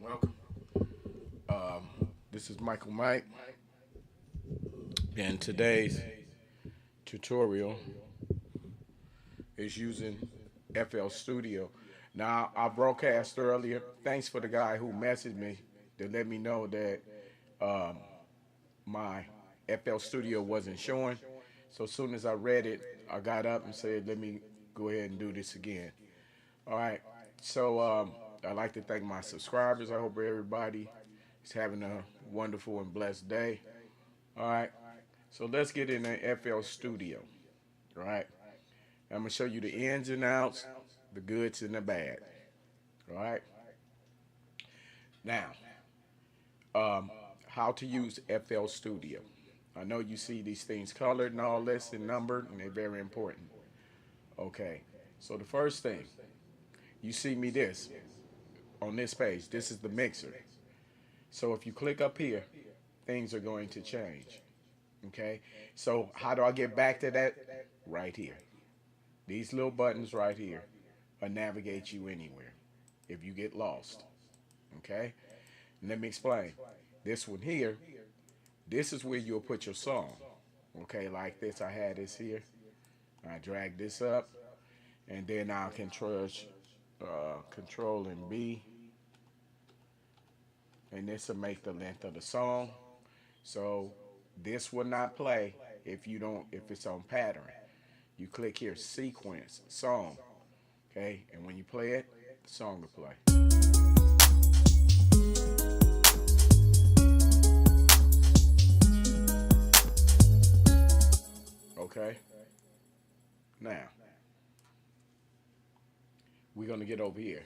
welcome. This is Michael Mike, and today's tutorial is using FL Studio. Now, I broadcast earlier. Thanks for the guy who messaged me to let me know that um, my FL Studio wasn't showing. So as soon as I read it, I got up and said, let me go ahead and do this again. All right. So I'd like to thank my subscribers. I hope everybody is having a wonderful and blessed day. All right. So let's get in the FL Studio. All right. I'm gonna show you the ins and outs, the goods and the bad. All right. Now, um, how to use FL Studio. I know you see these things colored and all this and numbered, and they're very important. Okay. So the first thing, you see me this on this page. This is the mixer. So if you click up here, things are going to change. Okay. So how do I get back to that? Right here. These little buttons right here will navigate you anywhere if you get lost. Okay? And let me explain. This one here, this is where you'll put your song. Okay, like this, I had this here. I drag this up, and then I'll control and B, and this will make the length of the song. So this will not play if it's on pattern. You click here, sequence, song. Okay, and when you play it, the song will play. Okay, now we're gonna get over here.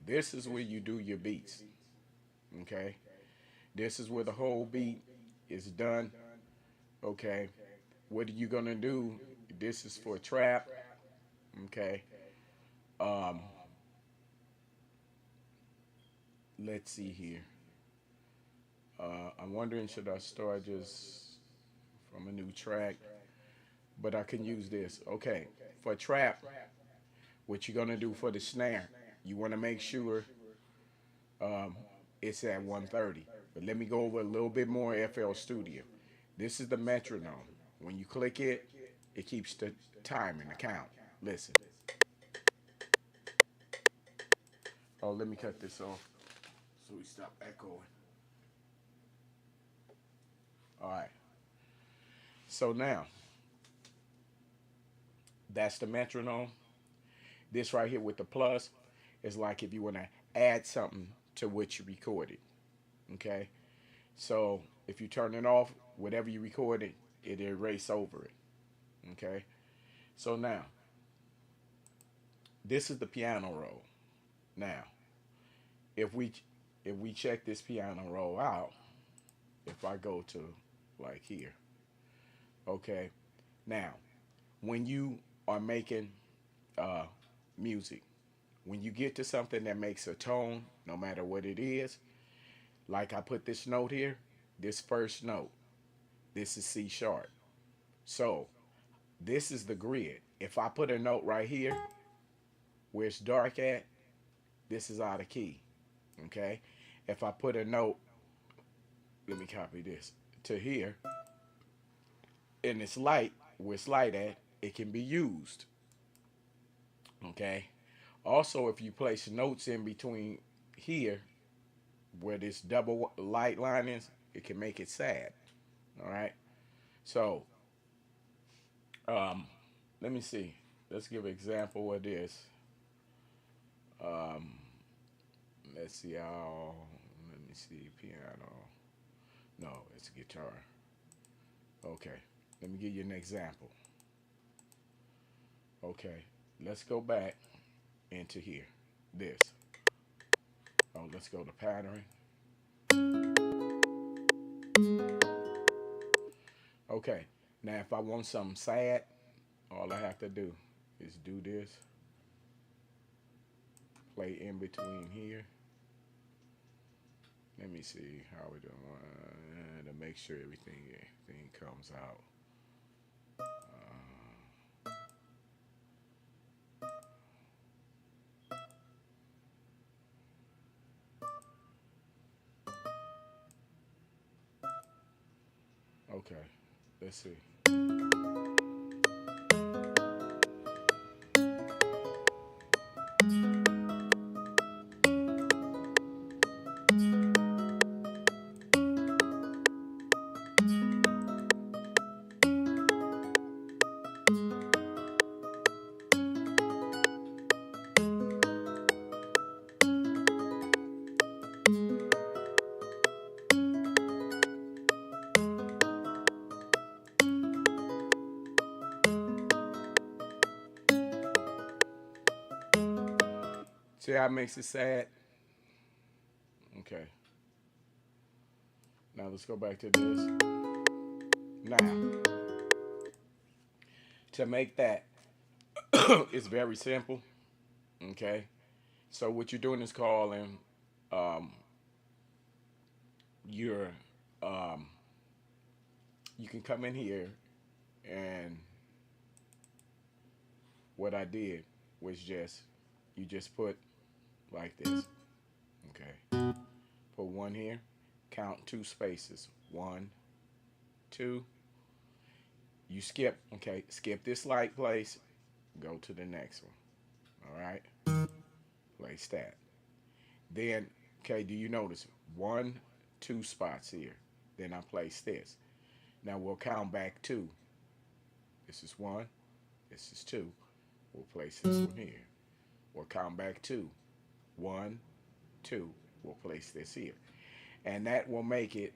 This is where you do your beats. Okay, this is where the whole beat is done. Okay, what are you gonna do? This is for trap. Okay, um, let's see here. I'm wondering, should I start just from a new track? But I can use this. Okay, for trap, what you're gonna do for the snare, you want to make sure um, it's at 130. But let me go over a little bit more FL Studio. This is the metronome. When you click it, it keeps the time and the count. Listen. Oh, let me cut this off so we stop echoing. All right. So now, that's the metronome. This right here with the plus is like if you want to add something to what you recorded. Okay? So if you turn it off, whatever you recorded, it erase over it. Okay? So now, this is the piano roll. Now, if we if we check this piano roll out, if I go to like here, okay. Now, when you are making uh, music, when you get to something that makes a tone, no matter what it is, like I put this note here, this first note, this is C sharp. So this is the grid. If I put a note right here where it's dark at, this is out of key. Okay? If I put a note, let me copy this to here, and it's light, where it's light at, it can be used. Okay? Also, if you place notes in between here, where this double light line is, it can make it sad. All right? So, um, let me see. Let's give an example of this. Um, let's see how. Let me see. Piano. No, it's guitar. Okay. Let me give you an example. Okay. Let's go back into here. This. Oh, let's go to pattern. Okay. Now, if I want something sad, all I have to do is do this. Play in between here. Let me see how we doing to make sure everything comes out. Okay, let's see. See how it makes it sad? Okay. Now let's go back to this. Now, to make that, it's very simple. Okay. So what you're doing is calling um, your um, you can come in here, and what I did was just you just put like this. Okay. Put one here. Count two spaces. One, two. You skip. Okay. Skip this light place. Go to the next one. All right. Place that. Then, okay, do you notice one, two spots here? Then I place this. Now we'll count back two. This is one. This is two. We'll place this one here. We'll count back two. One, two. We'll place this here. And that will make it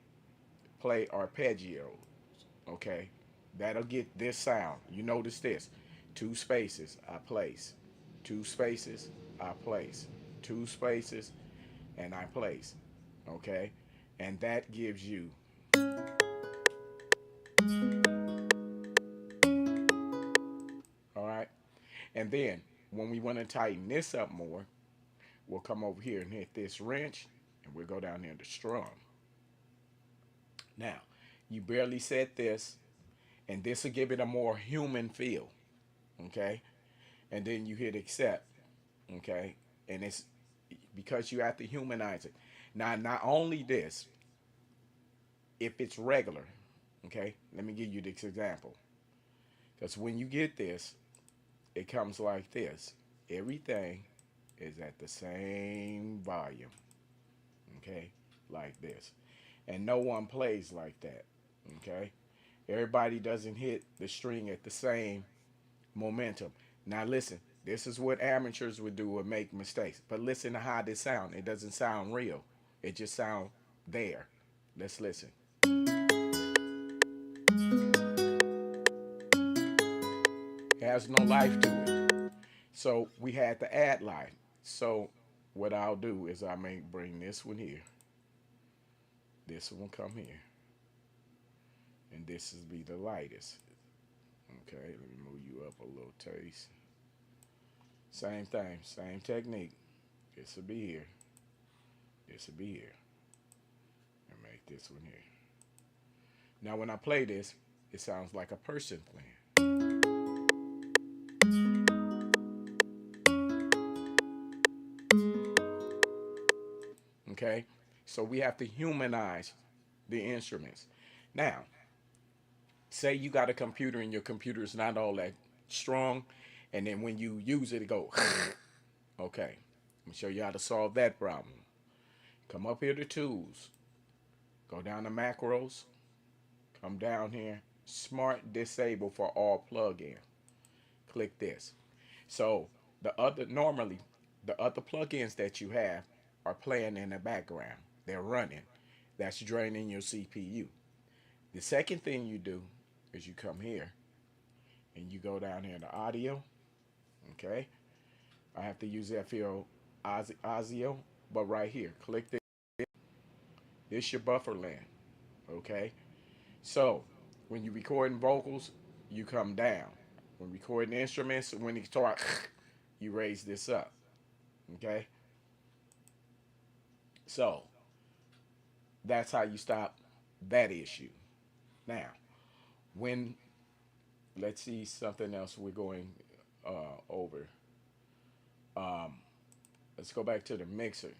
play arpeggios. Okay? That'll get this sound. You notice this. Two spaces, I place. Two spaces, I place. Two spaces, and I place. Okay? And that gives you, all right? And then when we want to tighten this up more, we'll come over here and hit this wrench, and we'll go down here to strum. Now, you barely set this, and this will give it a more human feel. Okay? And then you hit accept. Okay? And it's because you have to humanize it. Now, not only this, if it's regular, okay, let me give you this example. Because when you get this, it comes like this. Everything is at the same volume, okay, like this. And no one plays like that, okay? Everybody doesn't hit the string at the same momentum. Now listen, this is what amateurs would do, would make mistakes. But listen to how this sounds. It doesn't sound real. It just sounds there. Let's listen. It has no life to it. So we had to add life. So what I'll do is I may bring this one here. This one come here. And this is be the lightest. Okay, let me move you up a little taste. Same thing, same technique. This will be here. This will be here. And make this one here. Now when I play this, it sounds like a person playing. Okay? So we have to humanize the instruments. Now, say you got a computer and your computer is not all that strong, and then when you use it, it goes. Okay, let me show you how to solve that problem. Come up here to tools, go down to macros, come down here, smart disable for all plugin. Click this. So normally the other plugins that you have are playing in the background. They're running. That's draining your CPU. The second thing you do is you come here and you go down here to audio. Okay. I have to use FL Audio, but right here, click this. This your buffer land. Okay. So when you recording vocals, you come down. When recording instruments, when you start, you raise this up. Okay. So that's how you stop that issue. Now, when let's see something else we're going over. Um, let's go back to the mixer.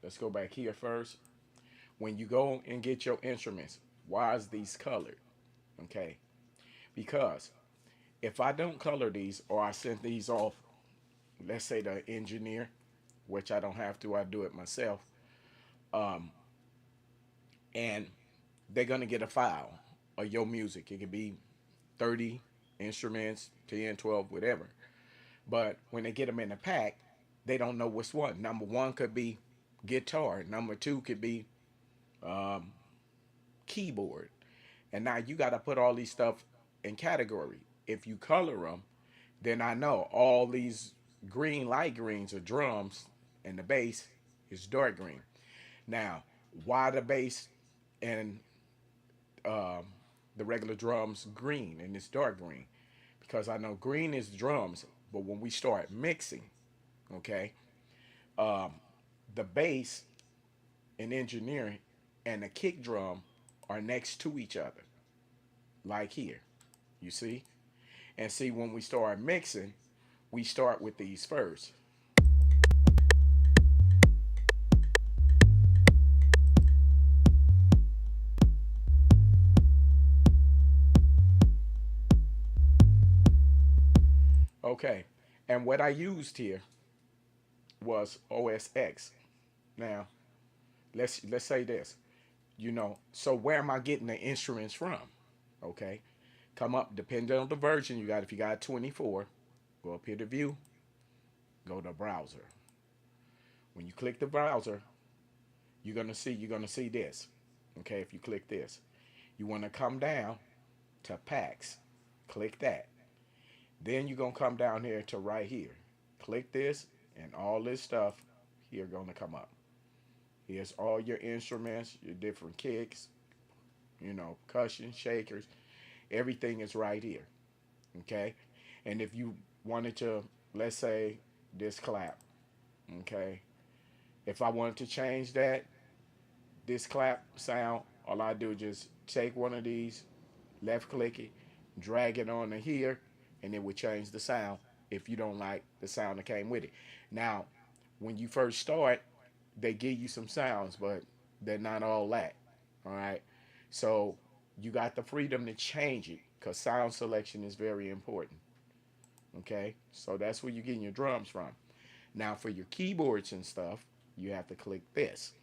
Let's go back here first. When you go and get your instruments, why is these colored? Okay, because if I don't color these or I send these off, let's say the engineer, which I don't have to, I do it myself, um, and they're gonna get a file of your music. It could be 30 instruments, 10, 12, whatever. But when they get them in the pack, they don't know what's what. Number one could be guitar. Number two could be um, keyboard. And now you got to put all these stuff in category. If you color them, then I know all these green, light greens are drums, and the bass is dark green. Now, why the bass and um, the regular drums green and it's dark green? Because I know green is drums, but when we start mixing, okay, um, the bass in engineering and the kick drum are next to each other, like here. You see? And see, when we start mixing, we start with these first. Okay. And what I used here was OS X. Now, let's say this. So where am I getting the instruments from? Okay. Come up, depending on the version you got. If you got 24, go up here to view, go to browser. When you click the browser, you're gonna see this. Okay, if you click this, you want to come down to packs. Click that. Then you're gonna come down here to right here. Click this, and all this stuff here gonna come up. Here's all your instruments, your different kicks, percussion, shakers. Everything is right here. Okay, and if you wanted to, let's say this clap. Okay, if I wanted to change that, this clap sound, all I do is just take one of these, left click it, drag it onto here, and it would change the sound if you don't like the sound that came with it. Now, when you first start, they give you some sounds, but they're not all that. All right. So you got the freedom to change it because sound selection is very important. Okay. So that's where you're getting your drums from. Now, for your keyboards and stuff, you have to click this.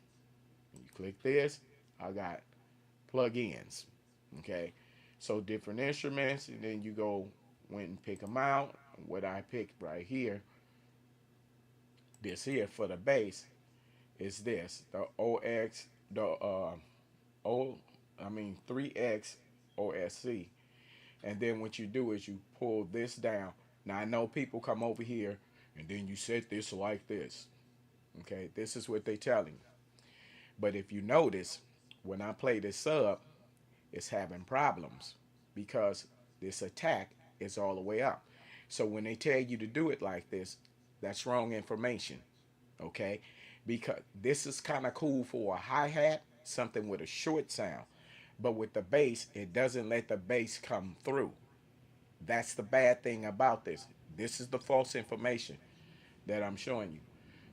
When you click this, I got plugins. Okay. So different instruments, and then you go went and pick them out. What I picked right here, this here for the bass is this, the OX, the O, I mean 3X OSC. And then what you do is you pull this down. Now I know people come over here and then you set this like this. Okay, this is what they telling you. But if you notice, when I play this sub, it's having problems because this attack is all the way up. So when they tell you to do it like this, that's wrong information. Okay, because this is kind of cool for a hi-hat, something with a short sound. But with the bass, it doesn't let the bass come through. That's the bad thing about this. This is the false information that I'm showing you.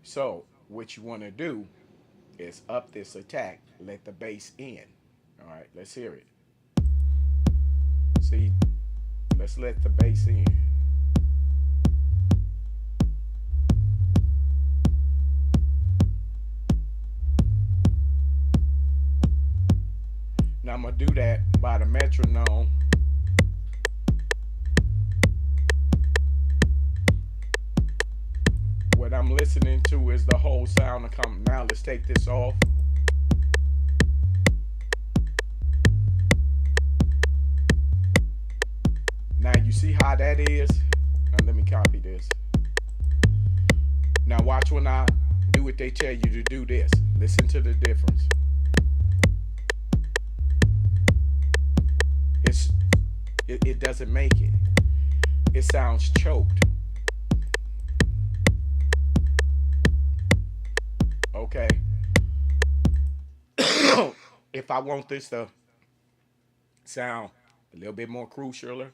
So what you want to do is up this attack, let the bass in. All right, let's hear it. See, let's let the bass in. Now I'm going to do that by the metronome. What I'm listening to is the whole sound to come. Now let's take this off. Now you see how that is? Now let me copy this. Now watch when I do what they tell you to do this. Listen to the difference. It doesn't make it. It sounds choked. Okay. If I want this to sound a little bit more crucialer,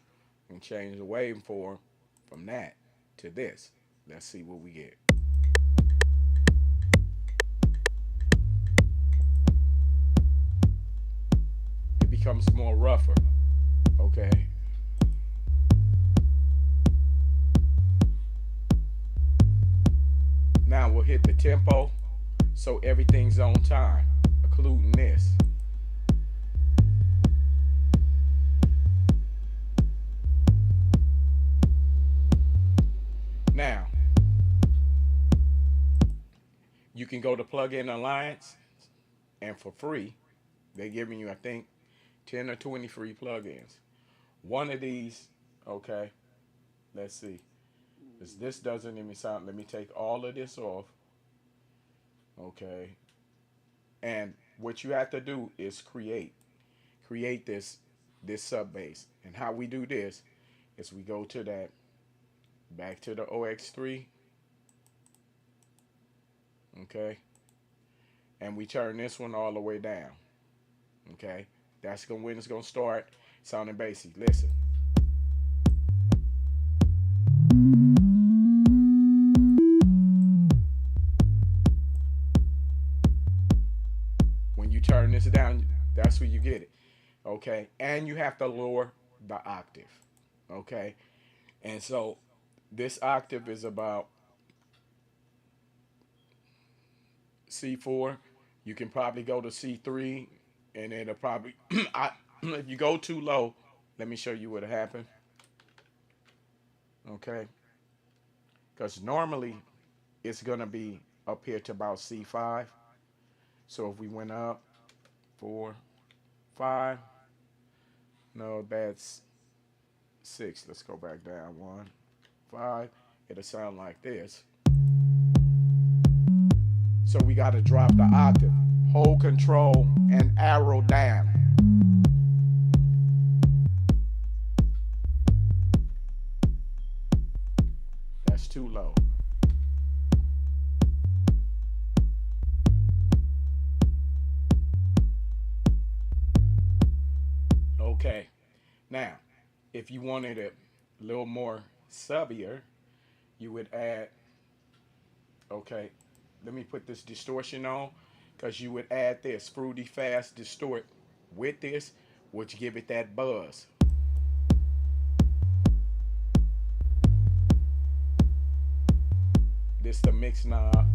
and change the waveform from that to this. Let's see what we get. It becomes more rougher. Okay. Now we'll hit the tempo so everything's on time, including this. Now, you can go to Plugin Alliance, and for free, they're giving you, I think, 10 or 20 free plugins. One of these, okay, let's see. This doesn't even sound, let me take all of this off, okay. And what you have to do is create this sub bass. And how we do this is we go to that, back to the OX3, okay, and we turn this one all the way down, okay. That's when it's gonna start sounding bassy. Listen. When you turn this down, that's where you get it, okay. And you have to lower the octave, okay. And so this octave is about C4. You can probably go to C3, and it'll probably if you go too low, let me show you what happened. Okay, because normally it's gonna be up here to about C5. So if we went up 4, 5, no, that's 6. Let's go back down 1, 5. It'll sound like this. So we got to drop the octave, hold control, and arrow down. That's too low. Okay. Now, if you wanted it a little more subbier, you would add, okay, let me put this distortion on, because you would add this fruity fast distort with this, which give it that buzz. This the mix knob.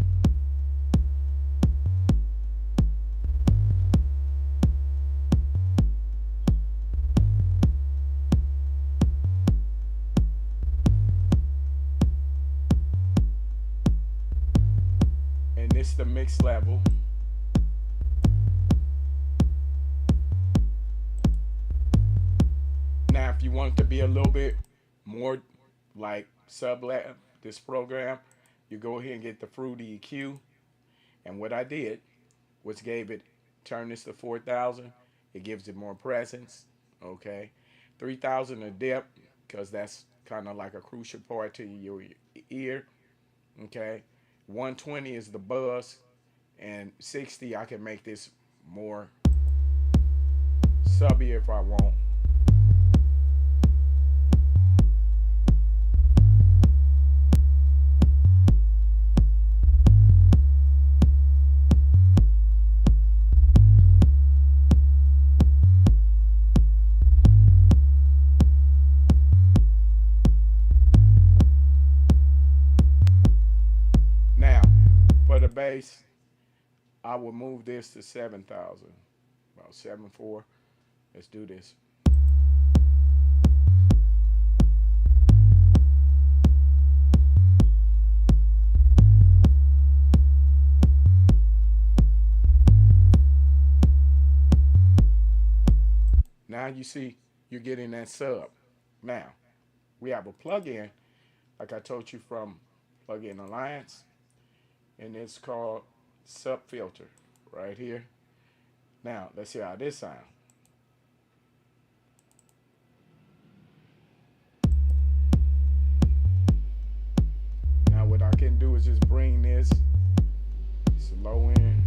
And this the mix level. Now, if you want it to be a little bit more like sublab, this program, you go ahead and get the Fruity EQ. And what I did was gave it, turn this to 4,000. It gives it more presence. Okay, 3,000 a dip, because that's kind of like a crucial part to your ear. Okay, 120 is the buzz, and 60 I can make this more subby if I want. Now, for the bass, I will move this to 7,000, about 7.4. Let's do this. Now you see you're getting that sub. Now, we have a plugin, like I told you, from Plugin Alliance, and it's called Sub Filter right here. Now, let's see how this sounds. Now, what I can do is just bring this slow in.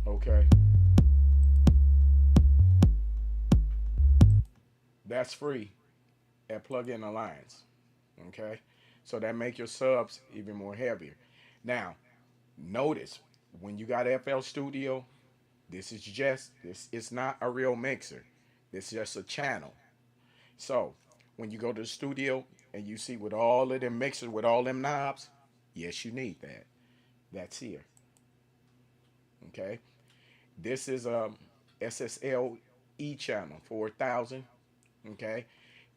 Okay. That's free at Plugin Alliance. Okay. So that make your subs even more heavier. Now, notice when you got FL Studio, this is just this. It's not a real mixer. This is just a channel. So when you go to the studio and you see with all of them mixers with all them knobs, yes, you need that. That's here. Okay. This is a SSL E channel 4000. Okay.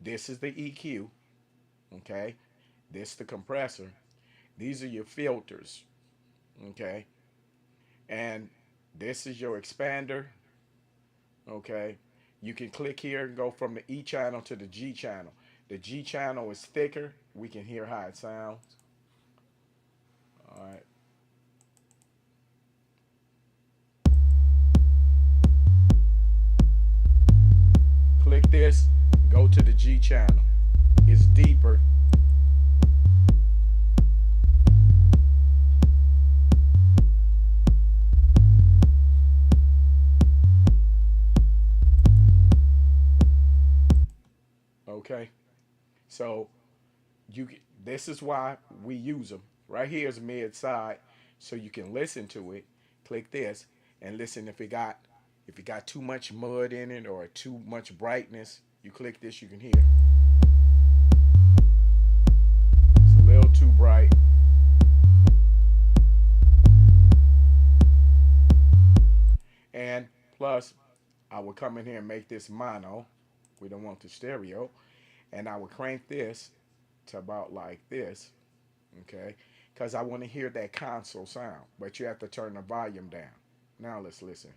This is the EQ. Okay. This the compressor. These are your filters. Okay. And this is your expander. Okay. You can click here and go from the E channel to the G channel. The G channel is thicker. We can hear how it sounds. All right. Click this, go to the G channel. It's deeper. Okay. So you this is why we use them. Right here is mid side, so you can listen to it. Click this and listen if it got too much mud in it or too much brightness. You click this, you can hear. It's a little too bright. And plus, I will come in here and make this mono. We don't want the stereo. And I will crank this to about like this, okay? Because I want to hear that console sound, but you have to turn the volume down. Now let's listen.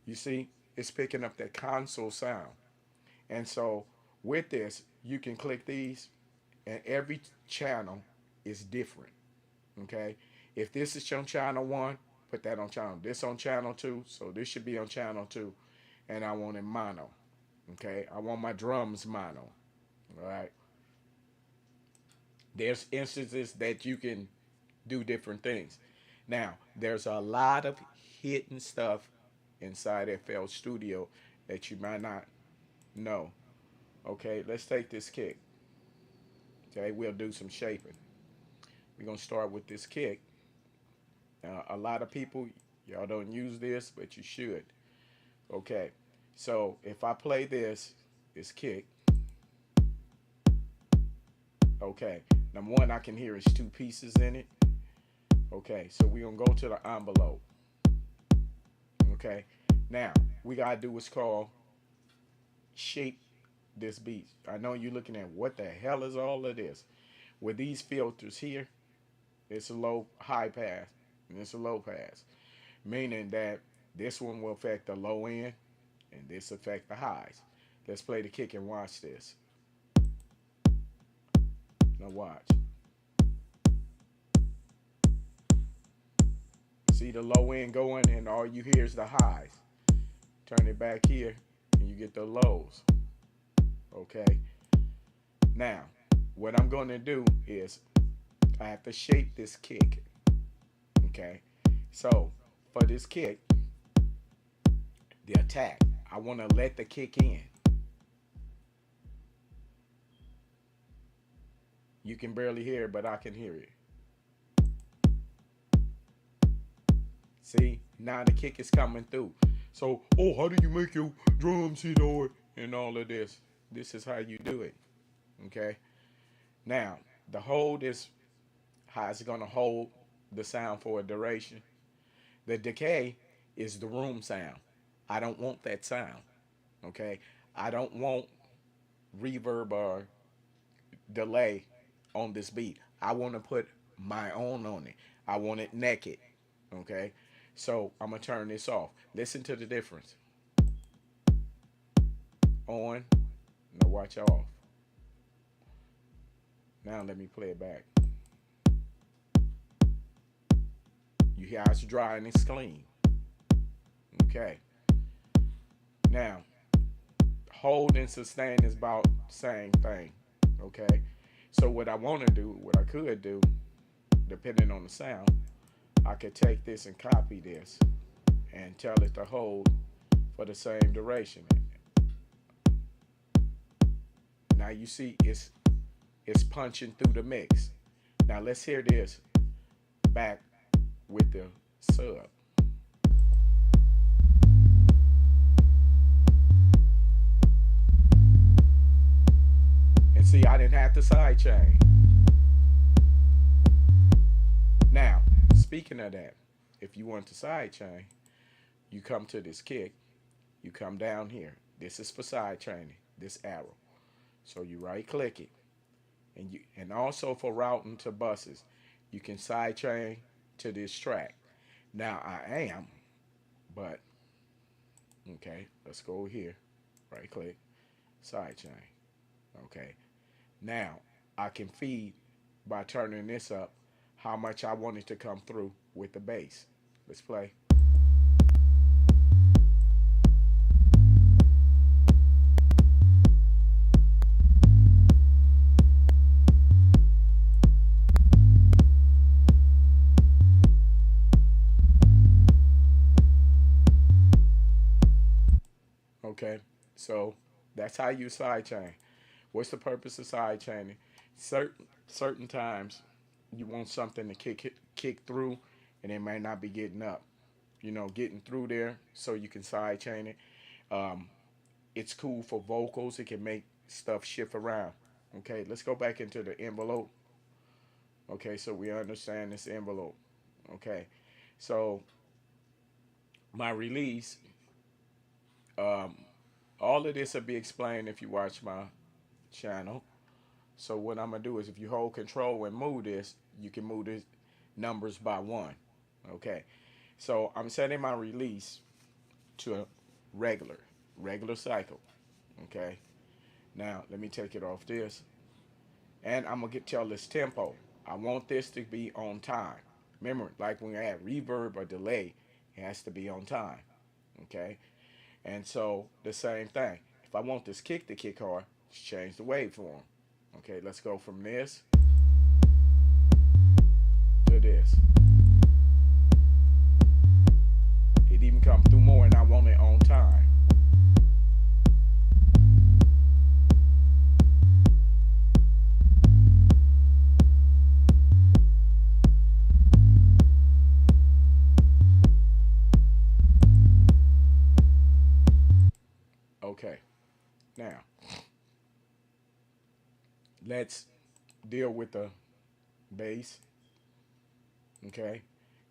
You see, it's picking up that console sound. And so with this, you can click these, and every channel is different, okay? If this is on channel 1, put that on channel. This on channel 2, so this should be on channel 2. And I want it mono, okay? I want my drums mono, all right? There's instances that you can do different things. Now, there's a lot of hidden stuff inside FL Studio that you might not know. Okay, let's take this kick. Okay, we'll do some shaping. We're going to start with this kick. A lot of people, y'all don't use this, but you should. Okay, so if I play this kick, okay, number one, I can hear it's two pieces in it. Okay, so we're going to go to the envelope. Okay, now we got to do what's called shape this beat. I know you're looking at what the hell is all of this. With these filters here, it's a low high pass and it's a low pass, meaning that this one will affect the low end and this affect the highs. Let's play the kick and watch this. Now watch. See the low end going and all you hear is the highs. Turn it back here and you get the lows. Okay. Now, what I'm going to do is I have to shape this kick. Okay. So, for this kick, the attack, I want to let the kick in. You can barely hear it, but I can hear it. See, now the kick is coming through. So, oh, how do you make your drums hit hard and all of this? This is how you do it. Okay. Now, the hold is how it's going to hold the sound for a duration. The decay is the room sound. I don't want that sound. Okay. I don't want reverb or delay on this beat. I want to put my own on it. I want it naked. Okay. So I'm going to turn this off. Listen to the difference. On. Now watch off. Now let me play it back. You hear how it's dry and it's clean. Okay. Now, hold and sustain is about the same thing. Okay. So what I want to do, what I could do, depending on the sound, I could take this and copy this and tell it to hold for the same duration. Now you see it's punching through the mix. Now let's hear this back with the sub. And see, I didn't have to sidechain. Now, speaking of that, if you want to sidechain, you come to this kick, you come down here. This is for sidechaining, this arrow. So you right click it. And also for routing to buses, you can sidechain to this track. Now I am, but okay, let's go here. Right click, sidechain. Okay. Now I can feed by turning this up how much I want it to come through with the bass. Let's play. Okay, so that's how you sidechain. What's the purpose of sidechaining? Certain times you want something to kick through, and it might not be getting up. You know, getting through there, so you can sidechain it. Um, it's cool for vocals. It can make stuff shift around. Okay, let's go back into the envelope. Okay, so we understand this envelope. Okay, so my release, um, all of this will be explained if you watch my channel. So what I'm gonna do is if you hold control and move this, you can move the numbers by one. Okay. So I'm setting my release to a regular cycle. Okay. Now let me take it off this. And I'm gonna tell this tempo. I want this to be on time. Remember, like when I add reverb or delay, it has to be on time. Okay. And so the same thing. If I want this kick to kick hard, just change the waveform. Okay, let's go from this to this. It even come through more and I want it on time. Okay, now let's deal with the bass. Okay,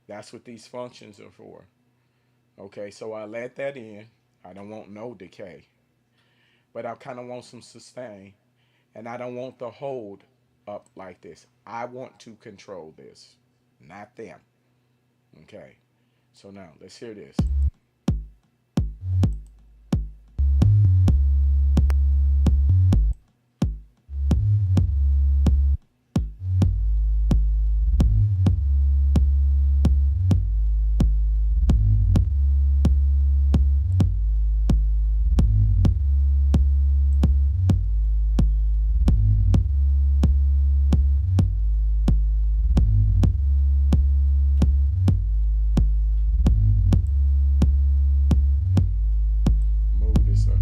that's what these functions are for. Okay, so I let that in. I don't want no decay, but I kind of want some sustain, and I don't want the hold up like this. I want to control this, not them. Okay, so now let's hear this. Move this up.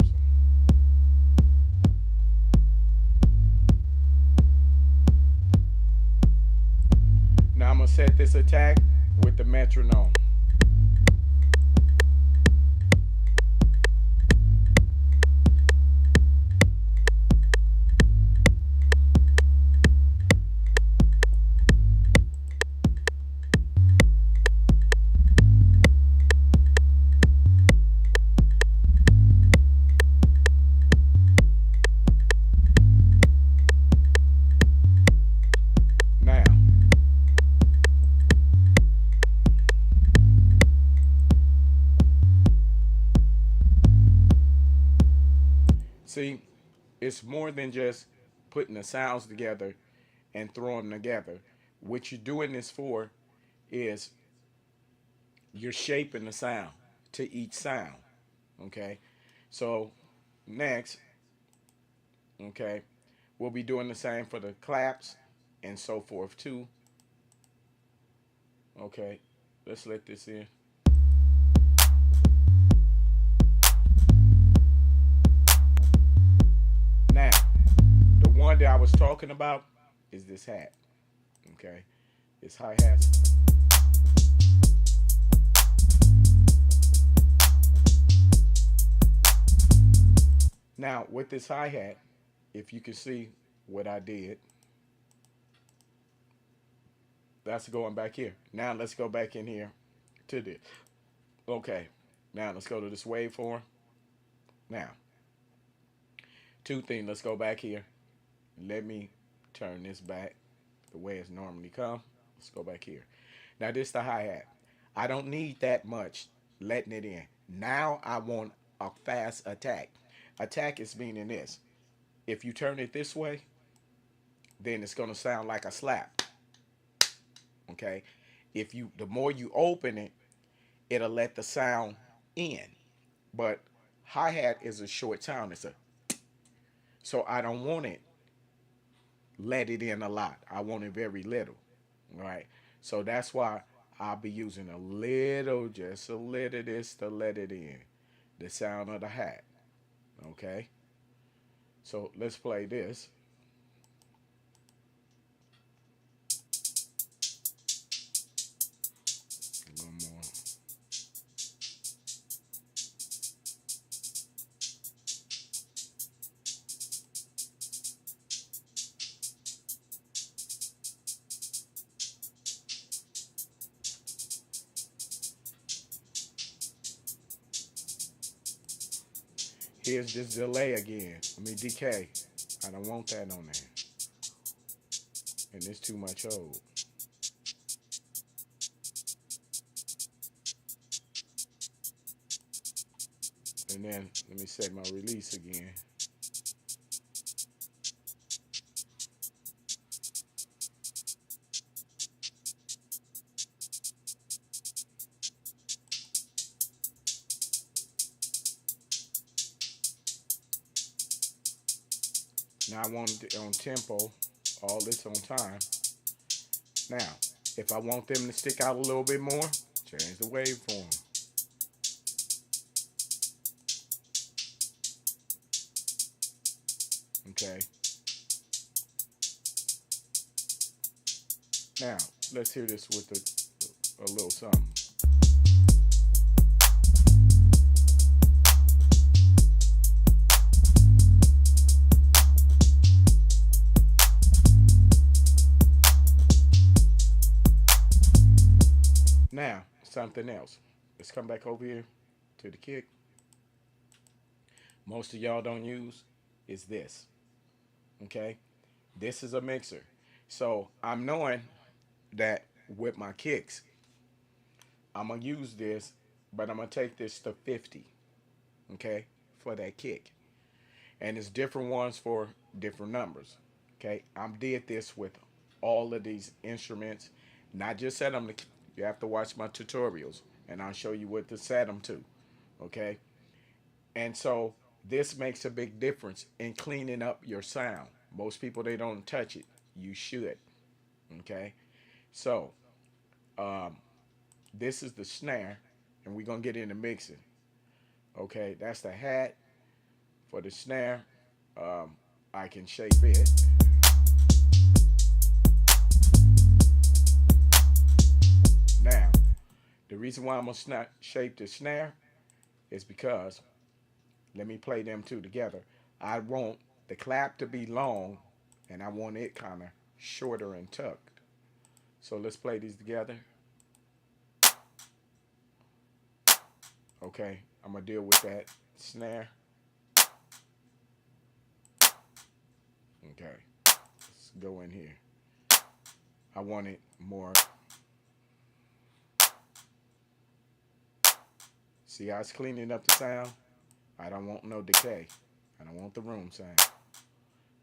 Now I'm gonna set this attack with the metronome. Now, see, it's more than just putting the sounds together and throwing them together. What you're doing this for is you're shaping the sound to each sound. Okay, so next, okay, we'll be doing the same for the claps and so forth too. Okay, let's let this in. one that I was talking about is this hat. Okay, this hi-hat. Now with this hi-hat, if you can see what I did, that's going back here. Now let's go back in here to this. Okay, now let's go to this waveform. Now, two things. Let's go back here. Let me turn this back the way it's normally come. Let's go back here. Now this is the hi-hat. I don't need that much letting it in. Now I want a fast attack. Attack is meaning this. If you turn it this way, then it's gonna sound like a slap. Okay? If you the more you open it, it'll let the sound in. But hi-hat is a short sound. It's a so I don't want it let it in a lot. I want it very little. Right? So that's why I'll be using a little, just a little of this to let it in. The sound of the hat. Okay? So let's play this. A little more. Here's this delay again. I mean decay. I don't want that on there. And it's too much hold. And then let me set my release again. Now I want it on tempo, all this on time. Now, if I want them to stick out a little bit more, change the waveform. Okay. Now, let's hear this with a little something. Now, something else. Let's come back over here to the kick. Most of y'all don't use is this. Okay? This is a mixer. So I'm knowing that with my kicks, I'm going to use this, but I'm going to take this to 50. Okay? For that kick. And it's different ones for different numbers. Okay? I did this with all of these instruments. Not just set them to, you have to watch my tutorials and I'll show you what to set them to. Okay? And so this makes a big difference in cleaning up your sound. Most people, they don't touch it. You should. Okay? So, this is the snare, and we're going to get into mixing. Okay? That's the hat. For the snare, I can shape it. Now, the reason why I'm going to shape the snare is because, let me play them two together. I want the clap to be long, and I want it kind of shorter and tucked. So let's play these together. Okay, I'm going to deal with that snare. Okay, let's go in here. I want it more. See how it's cleaning up the sound? I don't want no decay. I don't want the room sound.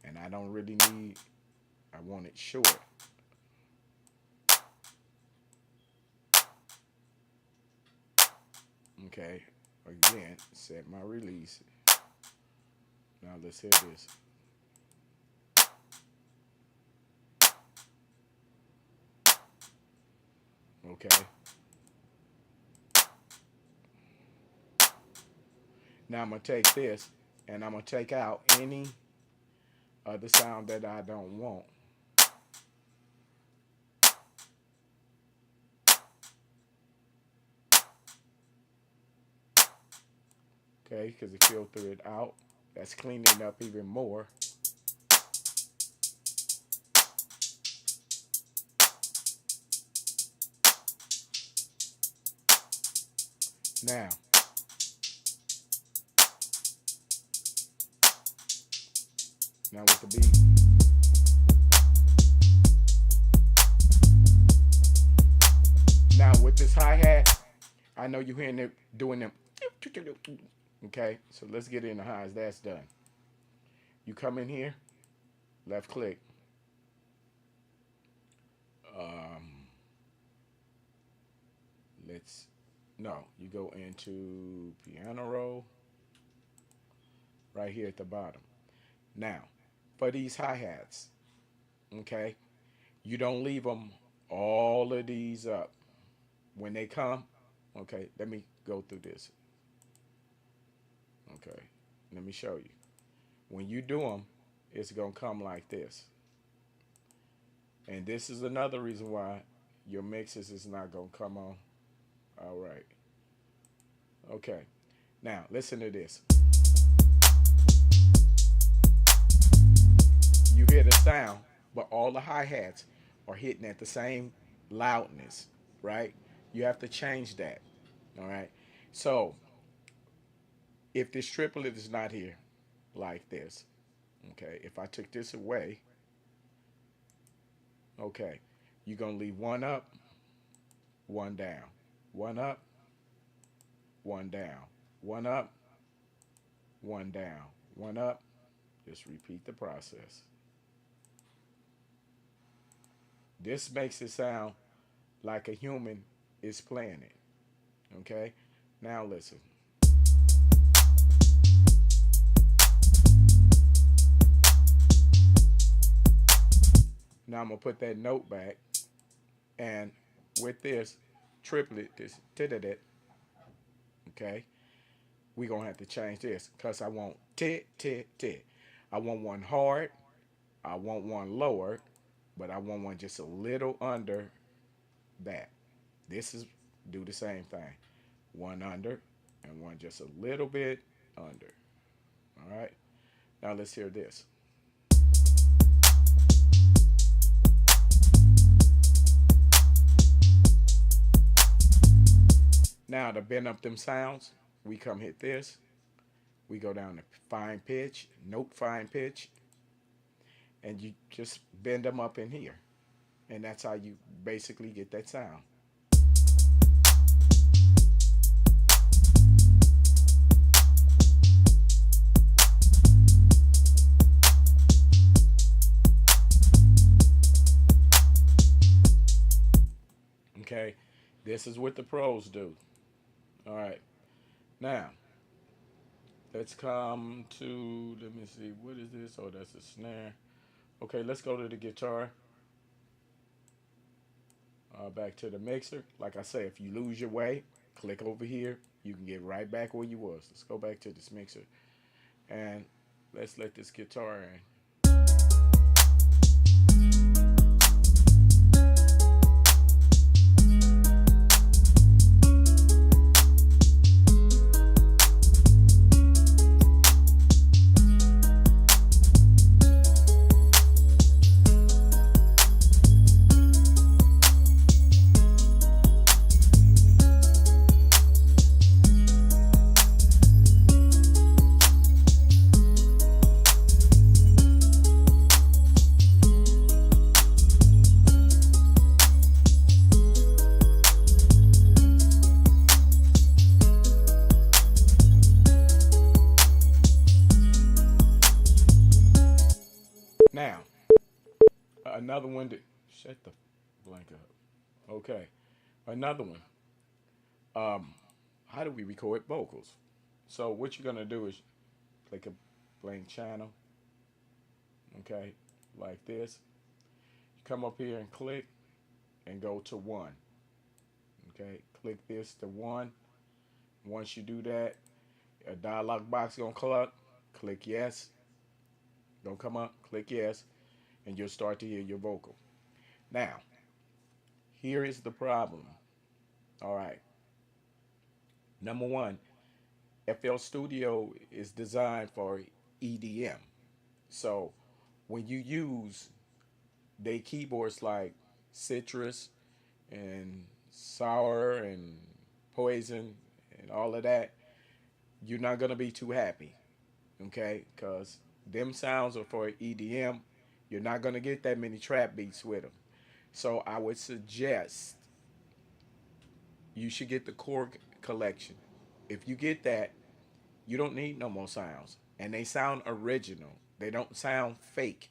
And I don't really need, I want it short. Okay, again, set my release. Now let's hear this. Okay. Now I'm going to take this and I'm going to take out any the sound that I don't want. Okay, because it filtered it out. That's cleaning it up even more. Now, now with the beat. Now with this hi-hat, I know you're hearing it doing them. Okay, so let's get in the highs. That's done. You come in here, left click. Um, let's no, you go into piano roll right here at the bottom. Now, for these hi-hats, okay, you don't leave them all of these up. When they come, okay, let me go through this. Okay, let me show you. When you do them, it's going to come like this. And this is another reason why your mixes is not going to come on. All right. Okay. Now, listen to this. You hear the sound, but all the hi-hats are hitting at the same loudness, right? You have to change that. All right. So, if this triplet is not here, like this, okay, if I took this away, okay, you're going to leave one up, one down, one up, one down, one up, one down, one up. Just repeat the process. This makes it sound like a human is playing it. Okay? Now listen. Now I'm going to put that note back. And with this triplet, this tittit, okay, we're going to have to change this because I want tit, tit, tit. I want one hard. I want one lower. But I want one just a little under that. This is do the same thing. One under and one just a little bit under. All right. Now let's hear this. Now to bend up them sounds, we come hit this. We go down to fine pitch, note fine pitch, and you just bend them up in here. And that's how you basically get that sound. Okay, this is what the pros do. All right, now let's come to, let me see, what is this? Oh, that's a snare. Okay, let's go to the guitar. Back to the mixer. Like I say, if you lose your way, click over here. You can get right back where you was. Let's go back to this mixer. And let's let this guitar in. Now, another one to shut the blank up. Okay, another one. How do we record vocals? So what you're gonna do is click a blank channel. Okay, like this. You come up here and click and go to one. Okay, click this to one. Once you do that, a dialog box gonna cluck. Click yes. Don't come up, click yes, and you'll start to hear your vocal. Now, here is the problem. All right. Number one, FL Studio is designed for EDM. So when you use they keyboards like Citrus and Sour and Poison and all of that, you're not gonna be too happy, okay? Because them sounds are for EDM. You're not gonna get that many trap beats with them. So I would suggest you should get the core collection. If you get that, you don't need no more sounds, and they sound original. They don't sound fake.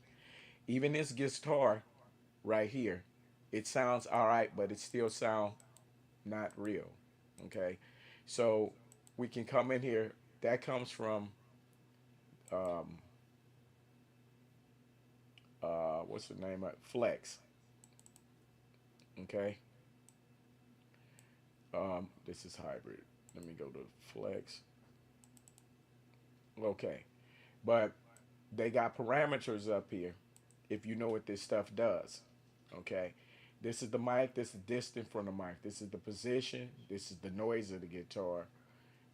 Even this guitar right here, it sounds all right, but it still sound not real. Okay, so we can come in here. That comes from um, what's the name of Flex. Okay, this is hybrid. Let me go to Flex. Okay, but they got parameters up here. If you know what this stuff does, okay. This is the mic. This is distant from the mic. This is the position. This is the noise of the guitar.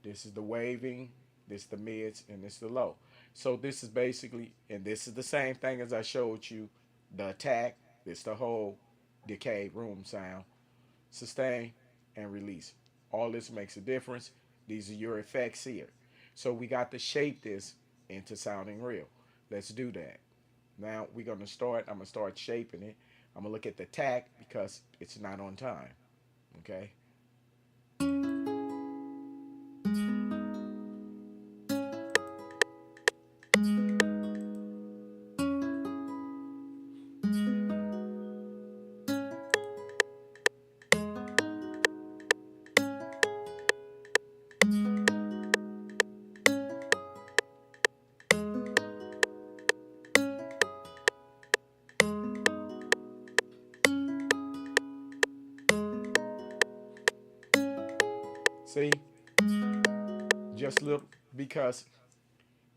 This is the waving, this is the mids, and this is the low. So this is basically, and this is the same thing as I showed you, the attack, this the whole decay room sound, sustain, and release. All this makes a difference. These are your effects here. So we got to shape this into sounding real. Let's do that. Now we're gonna start, I'm gonna start shaping it. I'm gonna look at the attack because it's not on time. Okay. See, just little because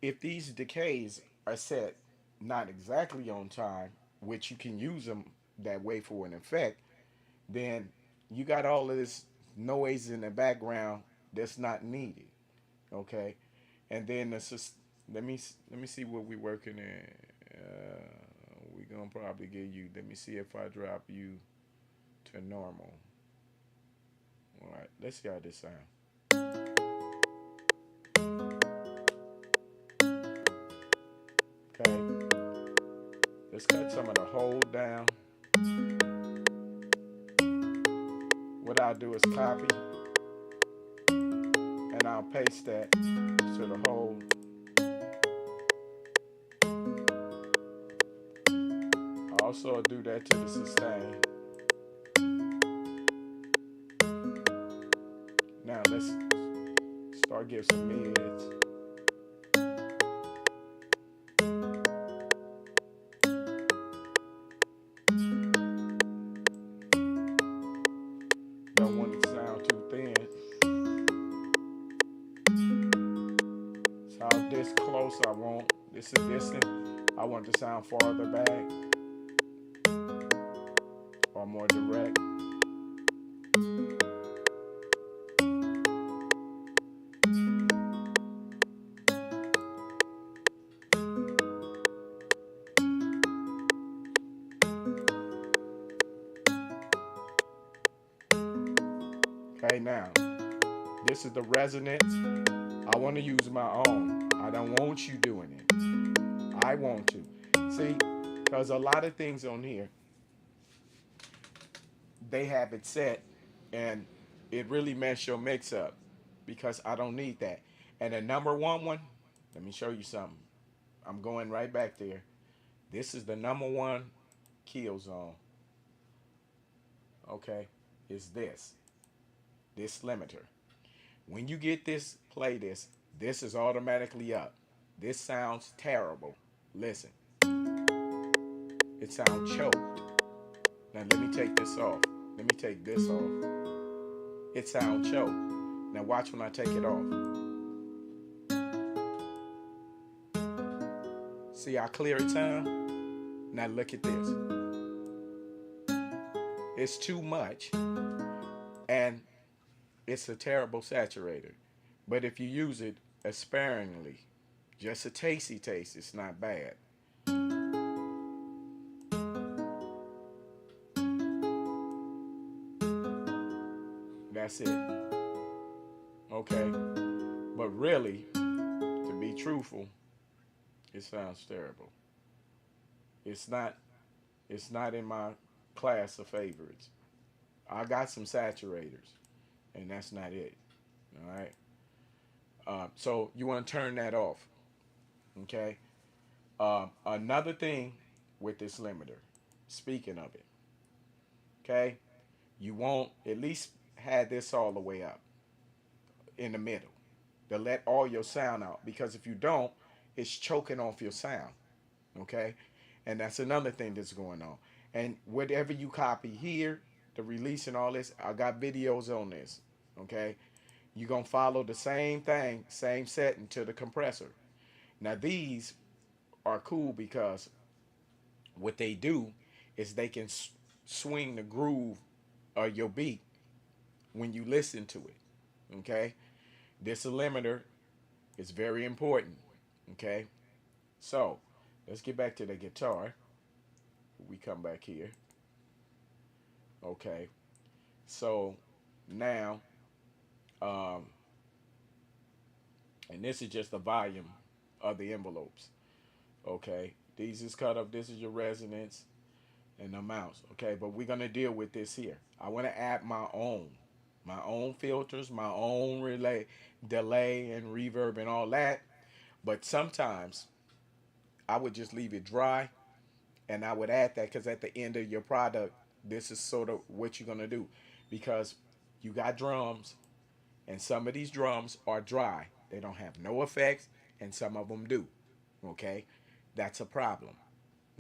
if these decays are set not exactly on time, which you can use them that way for an effect, then you got all of this noise in the background that's not needed. Okay, and then let me see what we working in. We gonna probably get you. Let me see if I drop you to normal. All right, let's see how this sound. Okay, let's cut some of the hold down. What I'll do is copy and I'll paste that to the hold. Also I'll do that to the sustain. Now let's start giving some mids. Don't want it to sound too thin. So this close I want. This is distant. I want it to sound farther back or more direct. Okay, now this is the resonance. I want to use my own. I don't want you doing it. I want to. See, because a lot of things on here, they have it set and it really mess your mix up because I don't need that. And the number one, let me show you something. I'm going right back there. This is the number one kill zone. Okay, is this limiter. When you get this, play this. This is automatically up. This sounds terrible. Listen, it sounds choked. Now let me take this off. Let me take this off. It sounds choked. Now watch when I take it off. See how clear it sounds? Now look at this. It's too much, and it's a terrible saturator. But if you use it sparingly, just a tasty taste, it's not bad. That's it. Okay? But really, to be truthful, it sounds terrible. It's not in my class of favorites. I got some saturators, and that's not it. All right. So you want to turn that off. Okay. Another thing with this limiter, speaking of it, okay, you won't at least have this all the way up in the middle to let all your sound out, because if you don't, it's choking off your sound. Okay. And that's another thing that's going on. And whatever you copy here, the release and all this, I got videos on this. Okay. You're going to follow the same thing, same setting to the compressor. Now these are cool because what they do is they can swing the groove of your beat when you listen to it. Okay. This limiter is very important. Okay. So let's get back to the guitar. We come back here. Okay. So now, and this is just the volume of the envelopes. Okay. These is cut up. This is your resonance and amounts. Okay. But we're going to deal with this here. I want to add my own filters, my own delay and reverb and all that. But sometimes I would just leave it dry, and I would add that because at the end of your product, this is sort of what you're going to do, because you got drums, and some of these drums are dry. They don't have no effects, and some of them do. Okay? That's a problem.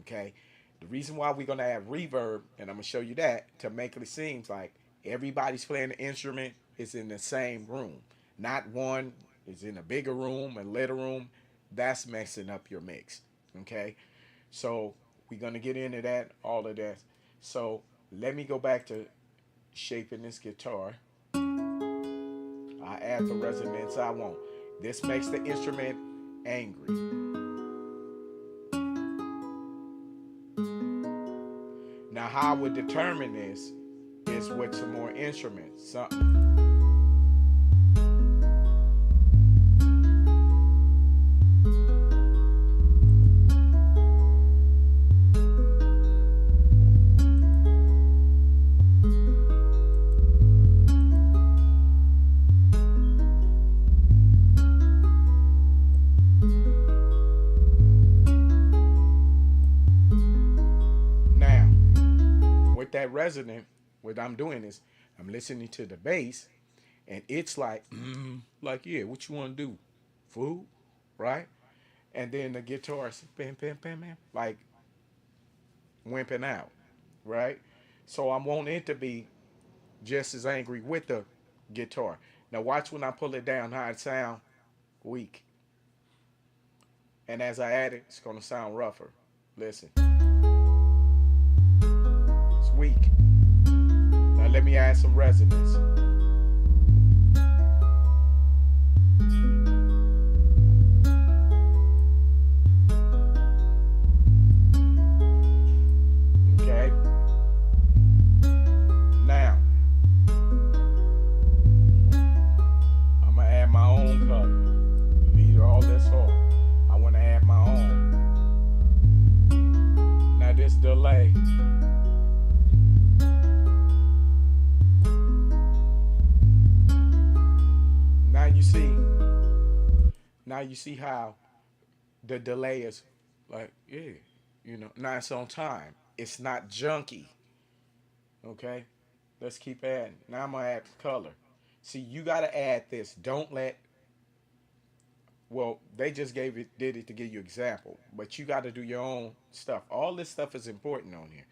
Okay? The reason why we're going to add reverb, and I'm going to show you that, to make it seem like everybody's playing the instrument is in the same room. Not one is in a bigger room, a little room. That's messing up your mix. Okay? So we're going to get into that, all of that. So let me go back to shaping this guitar. I add the resonance I want. This makes the instrument angry. Now how I would determine this is with some more instruments. That resonant, what I'm doing is I'm listening to the bass, and it's like yeah, what you want to do, food, right? And then the guitar's bam, bam, bam, bam, like wimping out, right? So I want it to be just as angry with the guitar. Now watch when I pull it down how it sound weak, and as I add it, it's gonna sound rougher. Listen. Weak. Now let me add some resonance. Okay. Now I'm gonna add my own color. Leave all this off. I want to add my own. Now this delay. Now you see how the delay is like, yeah, now it's on time. It's not junky. Okay? Let's keep adding. Now I'm going to add color. See, you got to add this. Don't let, well, they just did it to give you example, but you got to do your own stuff. All this stuff is important on here.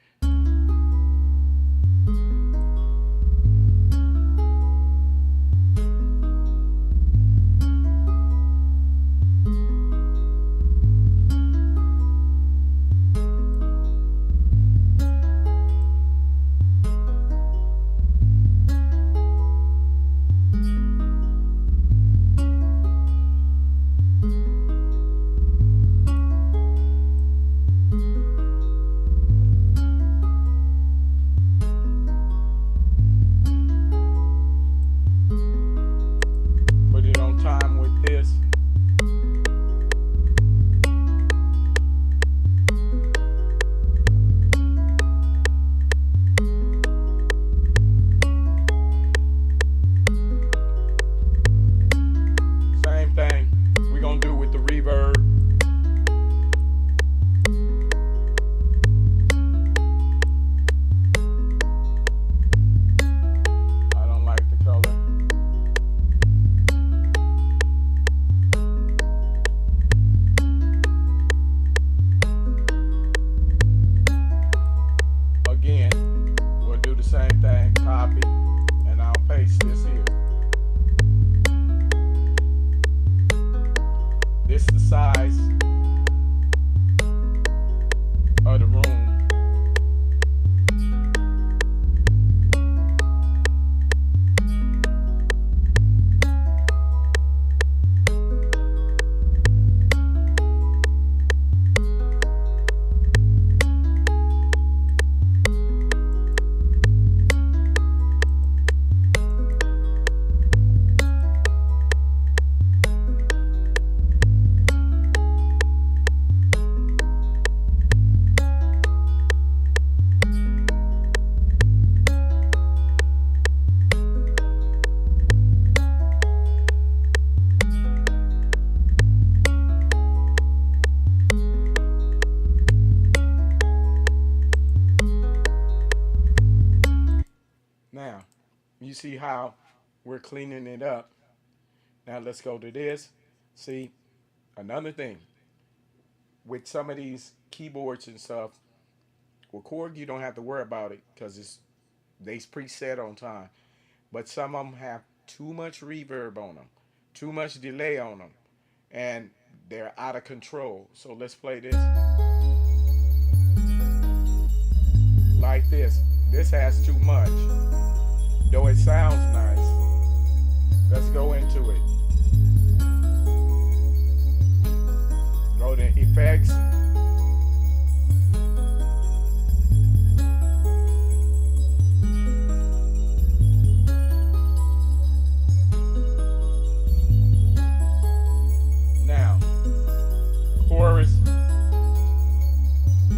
you see how we're cleaning it up. Now let's go to this. See, another thing with some of these keyboards and stuff, with Korg you don't have to worry about it because they preset on time. But some of them have too much reverb on them, too much delay on them, and they're out of control. So let's play this like this. This has too much, though it sounds nice. Let's go into it. Go to effects. Now, chorus.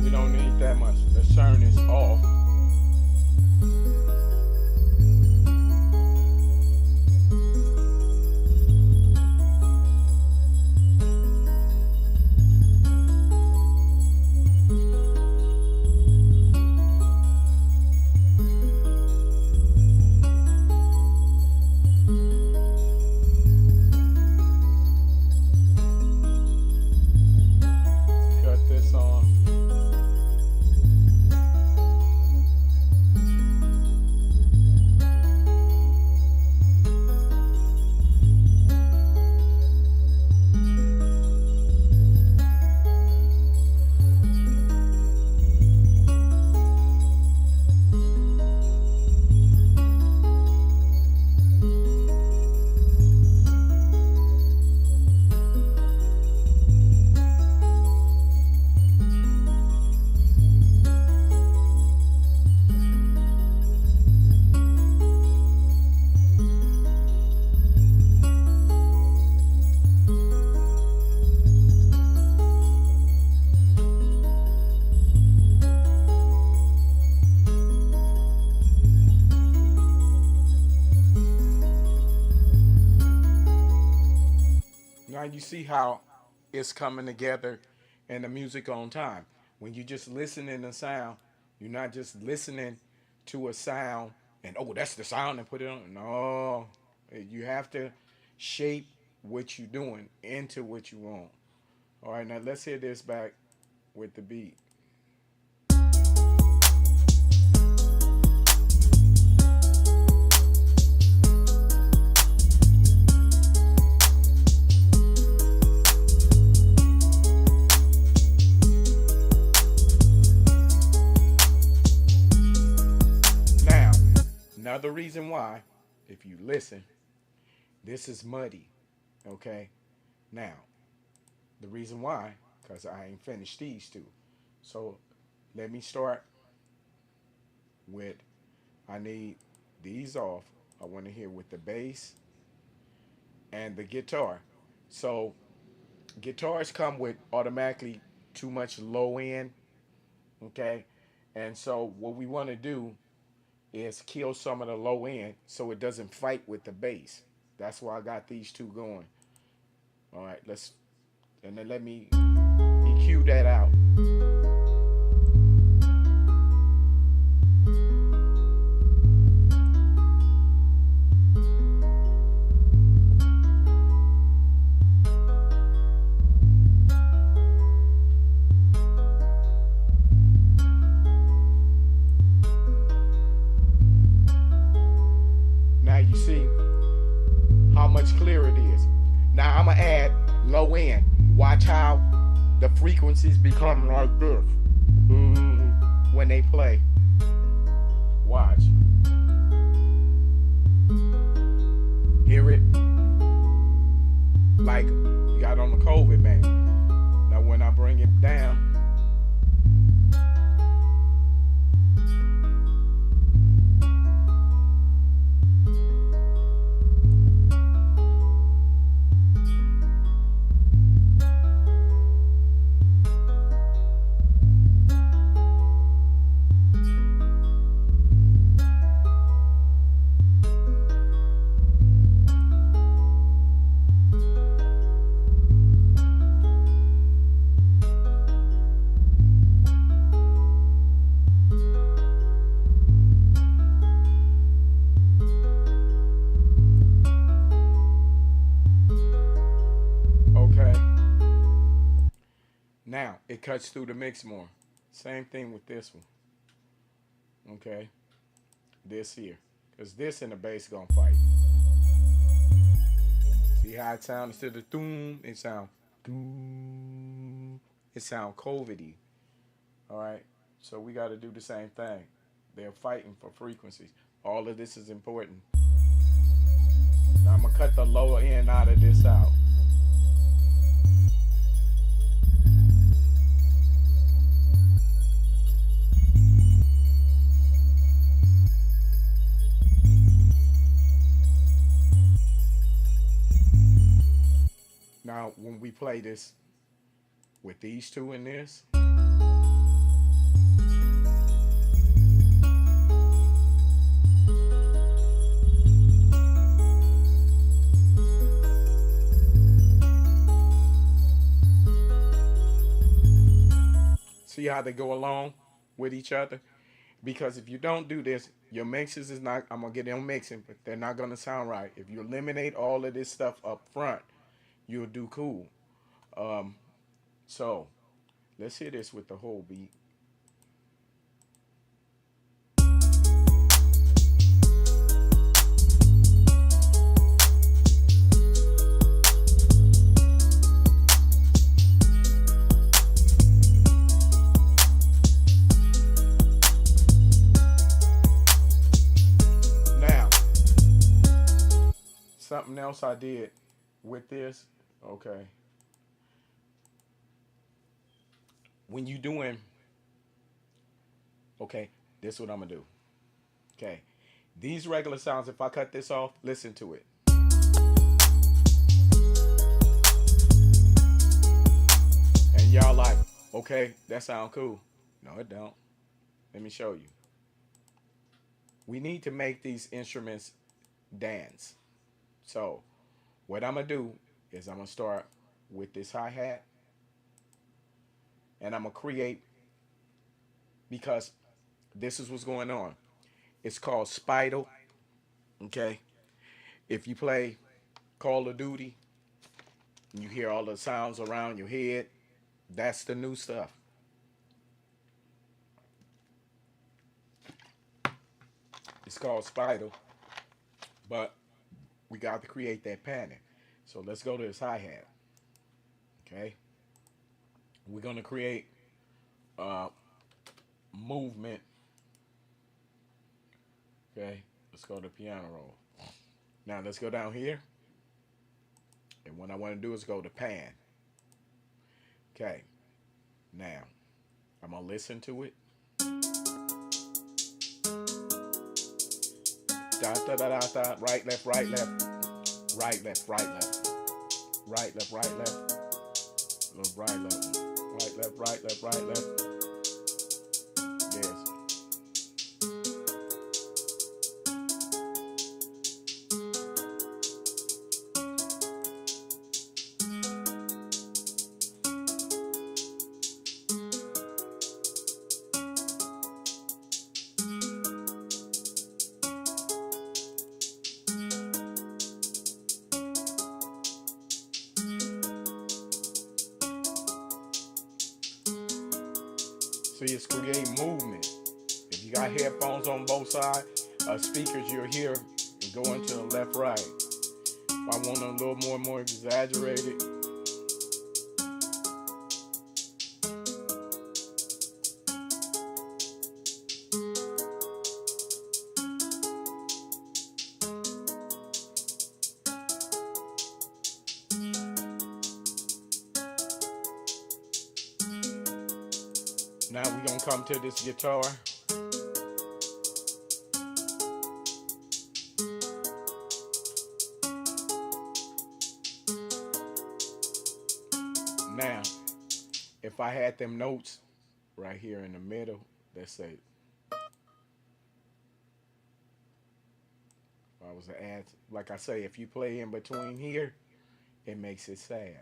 We don't need that much. Let's turn this off. Now you see how it's coming together and the music on time. When you just listening to sound, you're not just listening to a sound and oh that's the sound and put it on. No. You have to shape what you're doing into what you want. All right, now let's hear this back with the beat. Another reason why, if you listen, this is muddy, okay? Now, the reason why, because I ain't finished these two. So, let me start with, I need these off. I want to hear with the bass and the guitar. So, guitars come with automatically too much low end, okay? And so, what we want to do is kill some of the low end so it doesn't fight with the bass. That's why I got these two going. All right, and then let me EQ that out. You see how much clearer it is. Now I'm gonna add low end. Watch how the frequencies become like this when they play. Watch. Hear it like you got on the COVID man. Now when I bring it down, It cuts through the mix more. Same thing with this one. Okay. This here. Because this and the bass gonna fight. See how it sounds instead of doom, it sound doom. It sound COVIDy. Alright. So we gotta do the same thing. They're fighting for frequencies. All of this is important. Now I'm gonna cut the lower end out of this out. Now, when we play this with these two in this, see how they go along with each other? Because if you don't do this, your mixes is not, I'm going to get them mixing, but they're not going to sound right. If you eliminate all of this stuff up front, you'll do cool. So let's hear this with the whole beat. Now, something else I did with this, okay. When you doing, okay, this is what I'm gonna do. Okay, these regular sounds, if I cut this off, listen to it. And y'all like, okay, that sound cool. No, it don't. Let me show you. We need to make these instruments dance. So what I'm gonna do is I'm gonna start with this hi-hat. And I'm going to create, because this is what's going on. It's called spital. Okay. If you play Call of Duty, and you hear all the sounds around your head, that's the new stuff. It's called spital. But we got to create that pattern. So let's go to this hi-hat. Okay. We're going to create movement. Okay, let's go to piano roll. Now let's go down here. And what I want to do is go to pan. Okay, now I'm going to listen to it. Da, da, da, da, da. Right, left, right, left. Right, left, right, left. Right, left, right, left. Little right, left. Right, left, right, left, right, left. Yes. See, it's creating movement. If you got headphones on both sides, speakers, you'll hear and go into the left, right. If I want a little more exaggerated, now we're going to come to this guitar. Now, if I had them notes right here in the middle, let's say, if I was to add, like I say, if you play in between here, it makes it sad.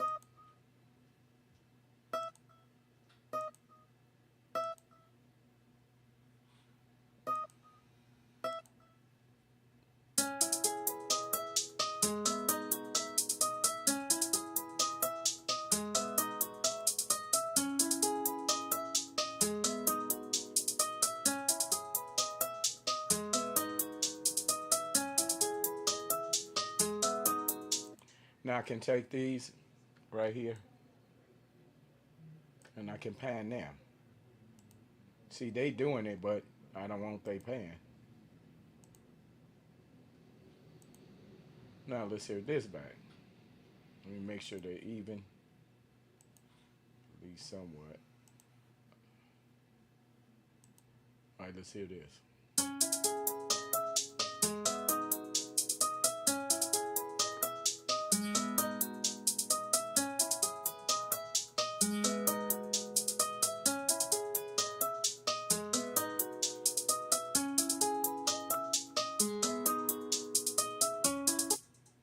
Now I can take these right here and I can pan them. See, they doing it, but I don't want they pan. Now let's hear this back. Let me make sure they're even, at least somewhat. All right, let's hear this.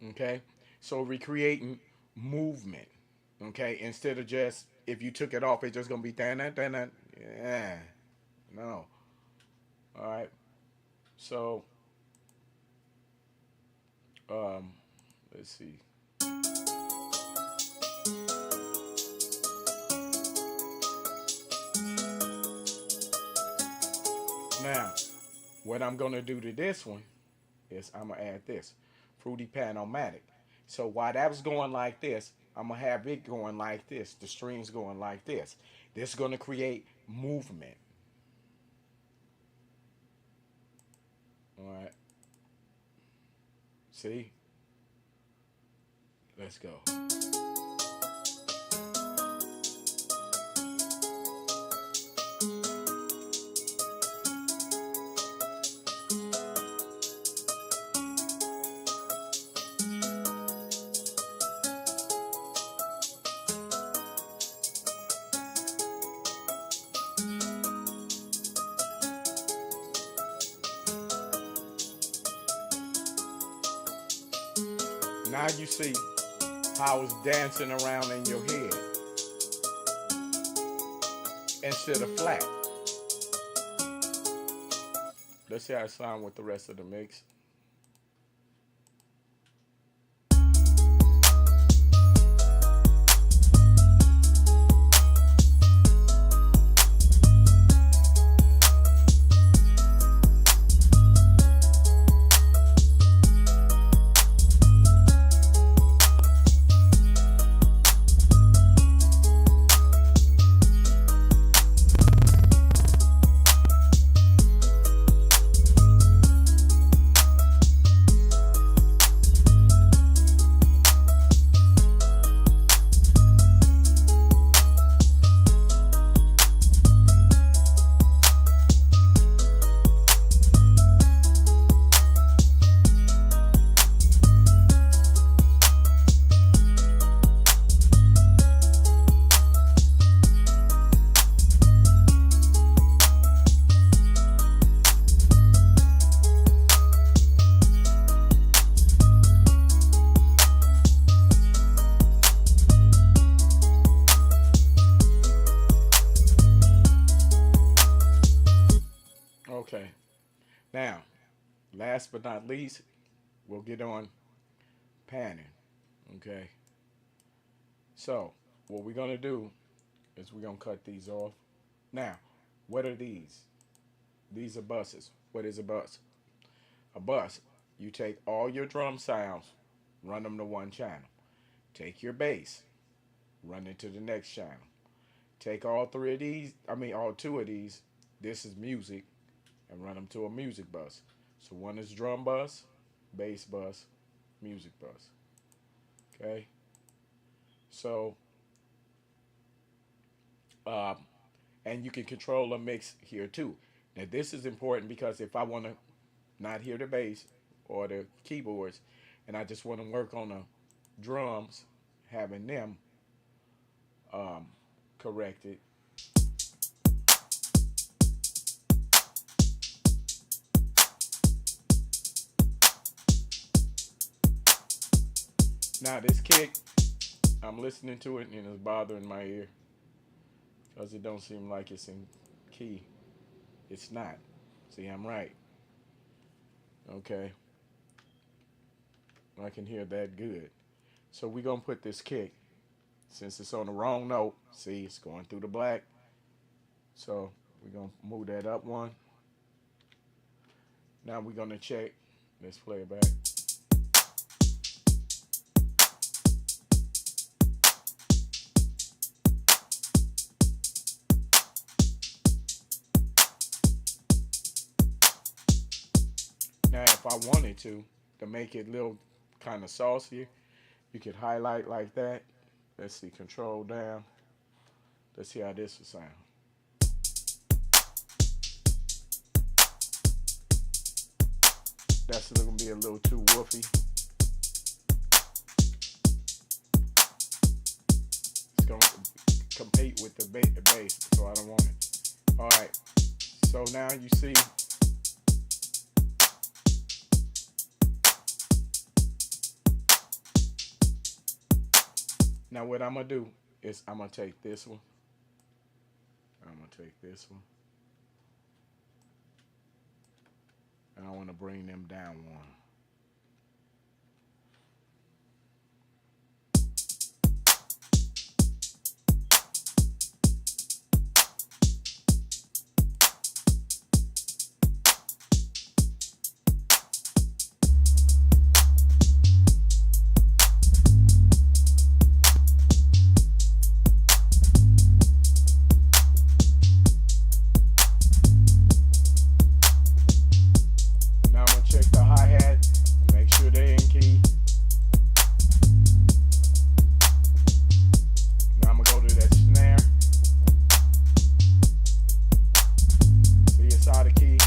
Okay, so recreating movement. Okay, instead of just if you took it off, it's just gonna be that. Yeah, no. All right, so um, let's see. Now, what I'm gonna do to this one is I'm gonna add this fruity pan-o-matic. So while that was going like this, I'm gonna have it going like this. The strings going like this. This is gonna create movement. All right. See? Let's go. Now you see how it's dancing around in your head instead of flat. Let's see how it sounds with the rest of the mix. Okay. Now, last but not least, we'll get on panning. Okay. So, what we're going to do is we're going to cut these off. Now, what are these? These are buses. What is a bus? A bus, you take all your drum sounds, run them to one channel. Take your bass, run it to the next channel. Take all all two of these, this is music, and run them to a music bus. So one is drum bus, bass bus, music bus. Okay? So, and you can control a mix here too. Now this is important because if I want to not hear the bass or the keyboards, and I just want to work on the drums, having them corrected. Now this kick, I'm listening to it and it's bothering my ear because it don't seem like it's in key. It's not. See, I'm right. Okay. I can hear that good. So we're going to put this kick, since it's on the wrong note, see, it's going through the black. So we're going to move that up one. Now we're going to check. Let's play it back. I wanted to make it a little kind of saucier, you could highlight like that. Let's see, control down. Let's see how this will sound. That's going to be a little too woofy. It's going to compete with the bass, so I don't want it. All right. So now you see. Now what I'm going to do is I'm going to take this one. I'm going to take this one. And I want to bring them down one. Now I'm going to check the hi-hat, make sure they're in key. Now I'm going to go to that snare. See, it's out of key.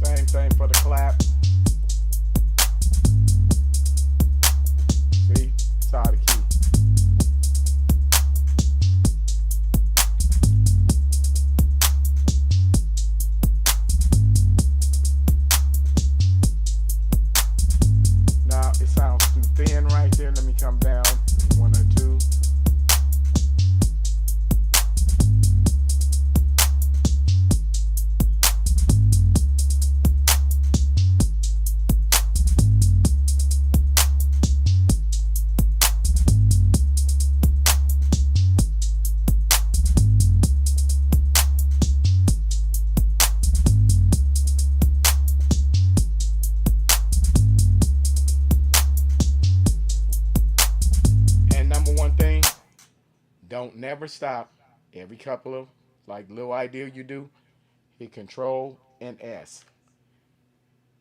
Same thing for the clap. See, it's out of key. Now it sounds too thin right there. Let me come down one or two. And number one thing, don't never stop. Every couple of like little idea you do, hit Control and S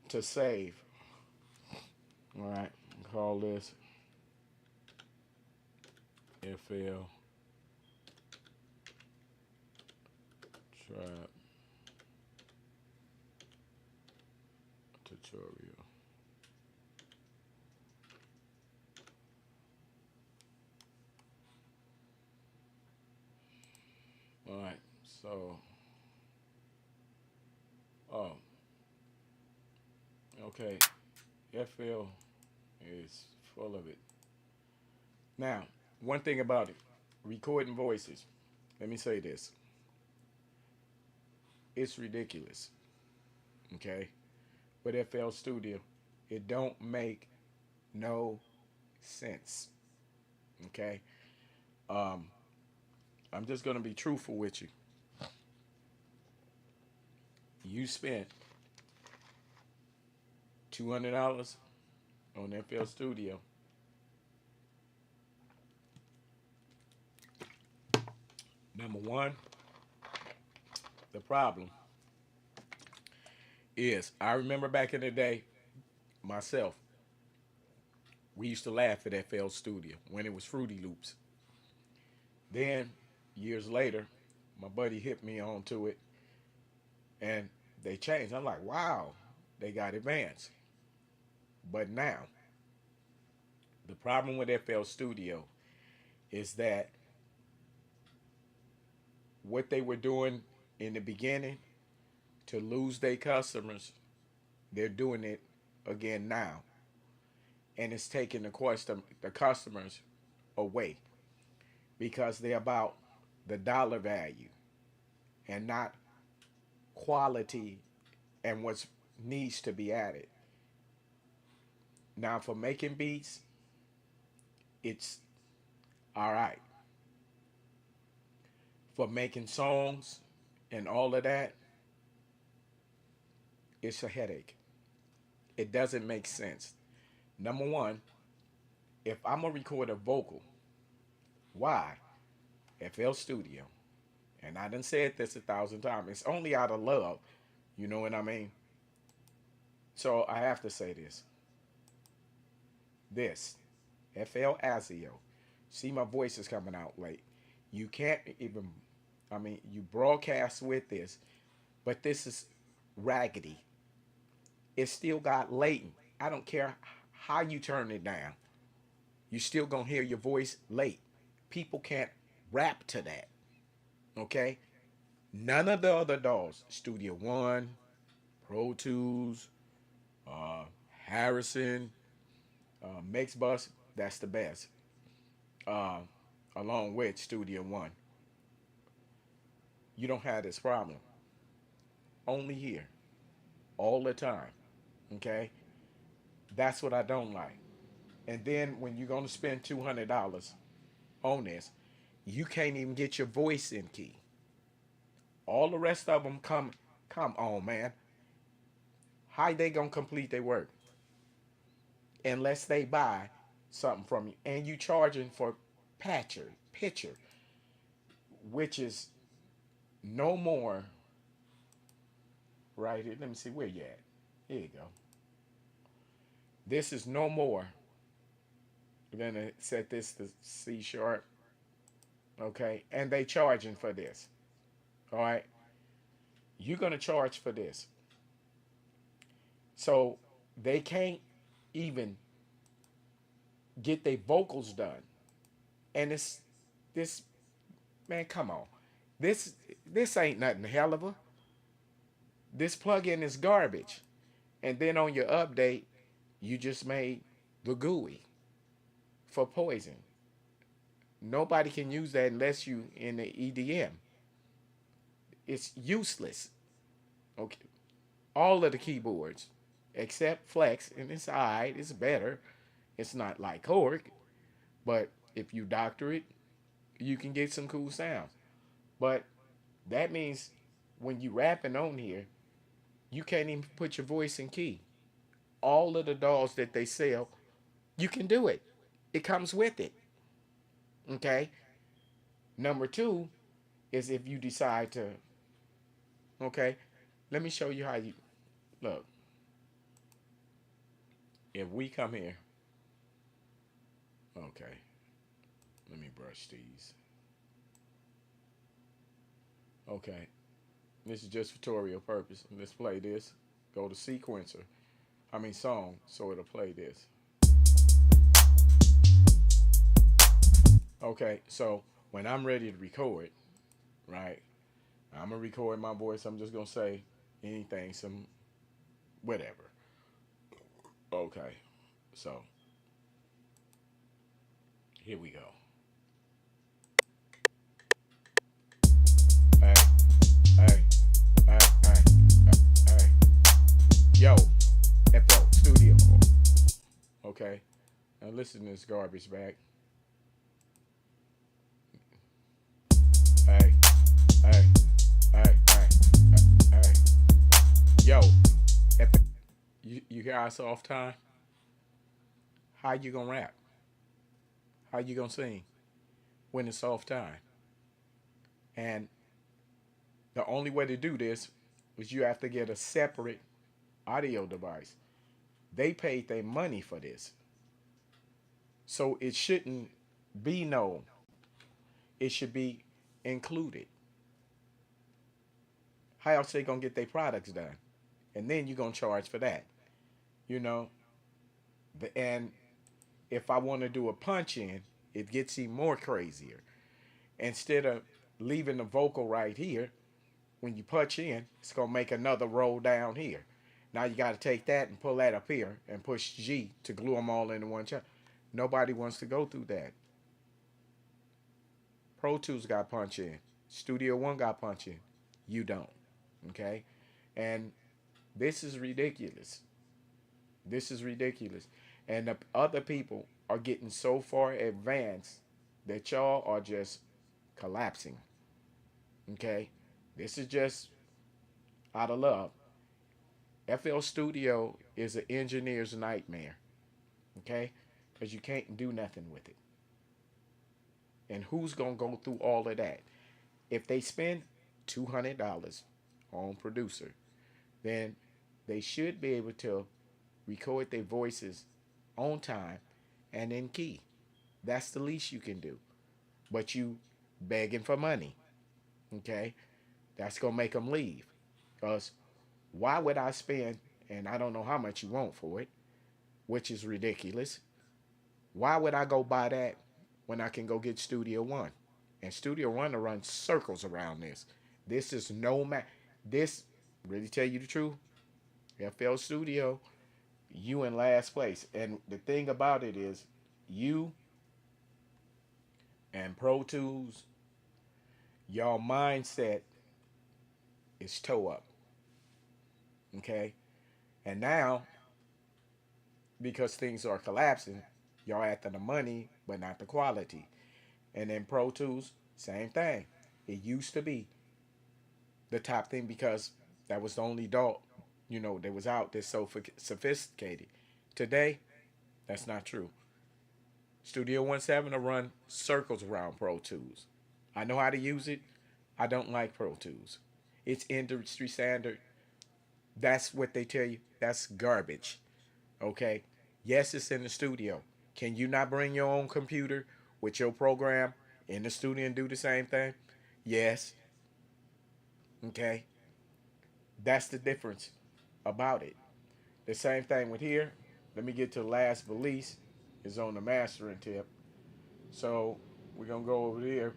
to save. All right, call this FL Trap Tutorial. All right, so, oh, okay, FL is full of it. Now, one thing about it, recording voices, let me say this. It's ridiculous, okay? With FL Studio, it don't make no sense, okay? Um, I'm just gonna be truthful with you. You spent $200 on FL Studio. Number one, the problem is I remember back in the day, myself, we used to laugh at FL Studio when it was Fruity Loops. Then, years later, my buddy hit me onto it and they changed. I'm like, wow, they got advanced. But now, the problem with FL Studio is that what they were doing in the beginning to lose their customers, they're doing it again now. And it's taking the customers away because they're about the dollar value and not quality and what needs to be added. Now, for making beats, it's all right. For making songs and all of that, it's a headache. It doesn't make sense. Number one, if I'm gonna record a vocal, why? FL Studio. And I done said this 1,000 times. It's only out of love. You know what I mean? So I have to say this. This. FL Azio. See, my voice is coming out late. You can't even, I mean, you broadcast with this, but this is raggedy. It still got latent. I don't care how you turn it down. You still gonna hear your voice late. People can't rap to that. Okay? None of the other DAWs, Studio One, Pro Tools, uh, Harrison, Mixbus, that's the best. Uh, Along with Studio One. You don't have this problem. Only here. All the time. Okay? That's what I don't like. And then when you're gonna spend $200 on this, you can't even get your voice in key. All the rest of them come on, man. How they gonna complete their work unless they buy something from you and you charging for pitcher, which is no more right here. Let me see where you at. Here you go. This is no more. We're gonna set this to C sharp, okay? And they charging for this. All right. You're gonna charge for this. So they can't even get their vocals done. And it's this man, come on. This this ain't nothing hell of a. This plugin is garbage. And then on your update, you just made the GUI for Poison. Nobody can use that unless you in the EDM. It's useless. Okay. All of the keyboards, except Flex, and it's alright, it's better. It's not like Korg, but if you doctor it, you can get some cool sounds. But that means when you rapping on here, you can't even put your voice in key. All of the dolls that they sell, you can do it. It comes with it. Okay? Number two is if you decide to, okay, let me show you how you, look. If we come here, okay, let me brush these. Okay, this is just for tutorial purpose. Let's play this. Go to sequencer. I mean song, so it'll play this. Okay, so when I'm ready to record, right? I'm gonna record my voice. I'm just gonna say anything, some whatever. Okay, so here we go. Hey, hey, hey, hey, hey. Yo, FL Studio. Okay, now listen to this garbage bag. Hey, hey, hey, hey, hey. Yo, you hear our soft time? How you gonna rap? How you gonna sing when it's soft time? And the only way to do this is you have to get a separate audio device. They paid their money for this. So it shouldn't be no. It should be included. How else they gonna get their products done? And then you're gonna charge for that. You know? And if I want to do a punch in, it gets even more crazier. Instead of leaving the vocal right here, when you punch in, it's gonna make another roll down here. Now you got to take that and pull that up here and push G to glue them all into one channel. Nobody wants to go through that. Pro Tools got punch in. Studio One got punch in. You don't. Okay? And this is ridiculous. This is ridiculous. And the other people are getting so far advanced that y'all are just collapsing. Okay? This is just out of love. FL Studio is an engineer's nightmare, okay? Because you can't do nothing with it. And who's going to go through all of that? If they spend $200 on producer, then they should be able to record their voices on time and in key. That's the least you can do. But you begging for money, okay? That's going to make them leave. Because why would I spend, and I don't know how much you want for it, which is ridiculous. Why would I go buy that when I can go get Studio One? And Studio One to run circles around this. This is no This, really tell you the truth, FL Studio, you in last place. And the thing about it is, you and Pro Tools, your mindset is toe up. Okay? And now, because things are collapsing, y'all after the money, but not the quality. And then Pro Tools, same thing. It used to be the top thing because that was the only DAW, that was out that's so sophisticated. Today, that's not true. Studio One 7 will run circles around Pro Tools. I know how to use it. I don't like Pro Tools. It's industry standard. That's what they tell you. That's garbage. Okay? Yes, it's in the studio. Can you not bring your own computer with your program in the studio and do the same thing? Yes. Okay? That's the difference about it. The same thing with here. Let me get to the last release. Is on the mastering tip. So we're gonna go over here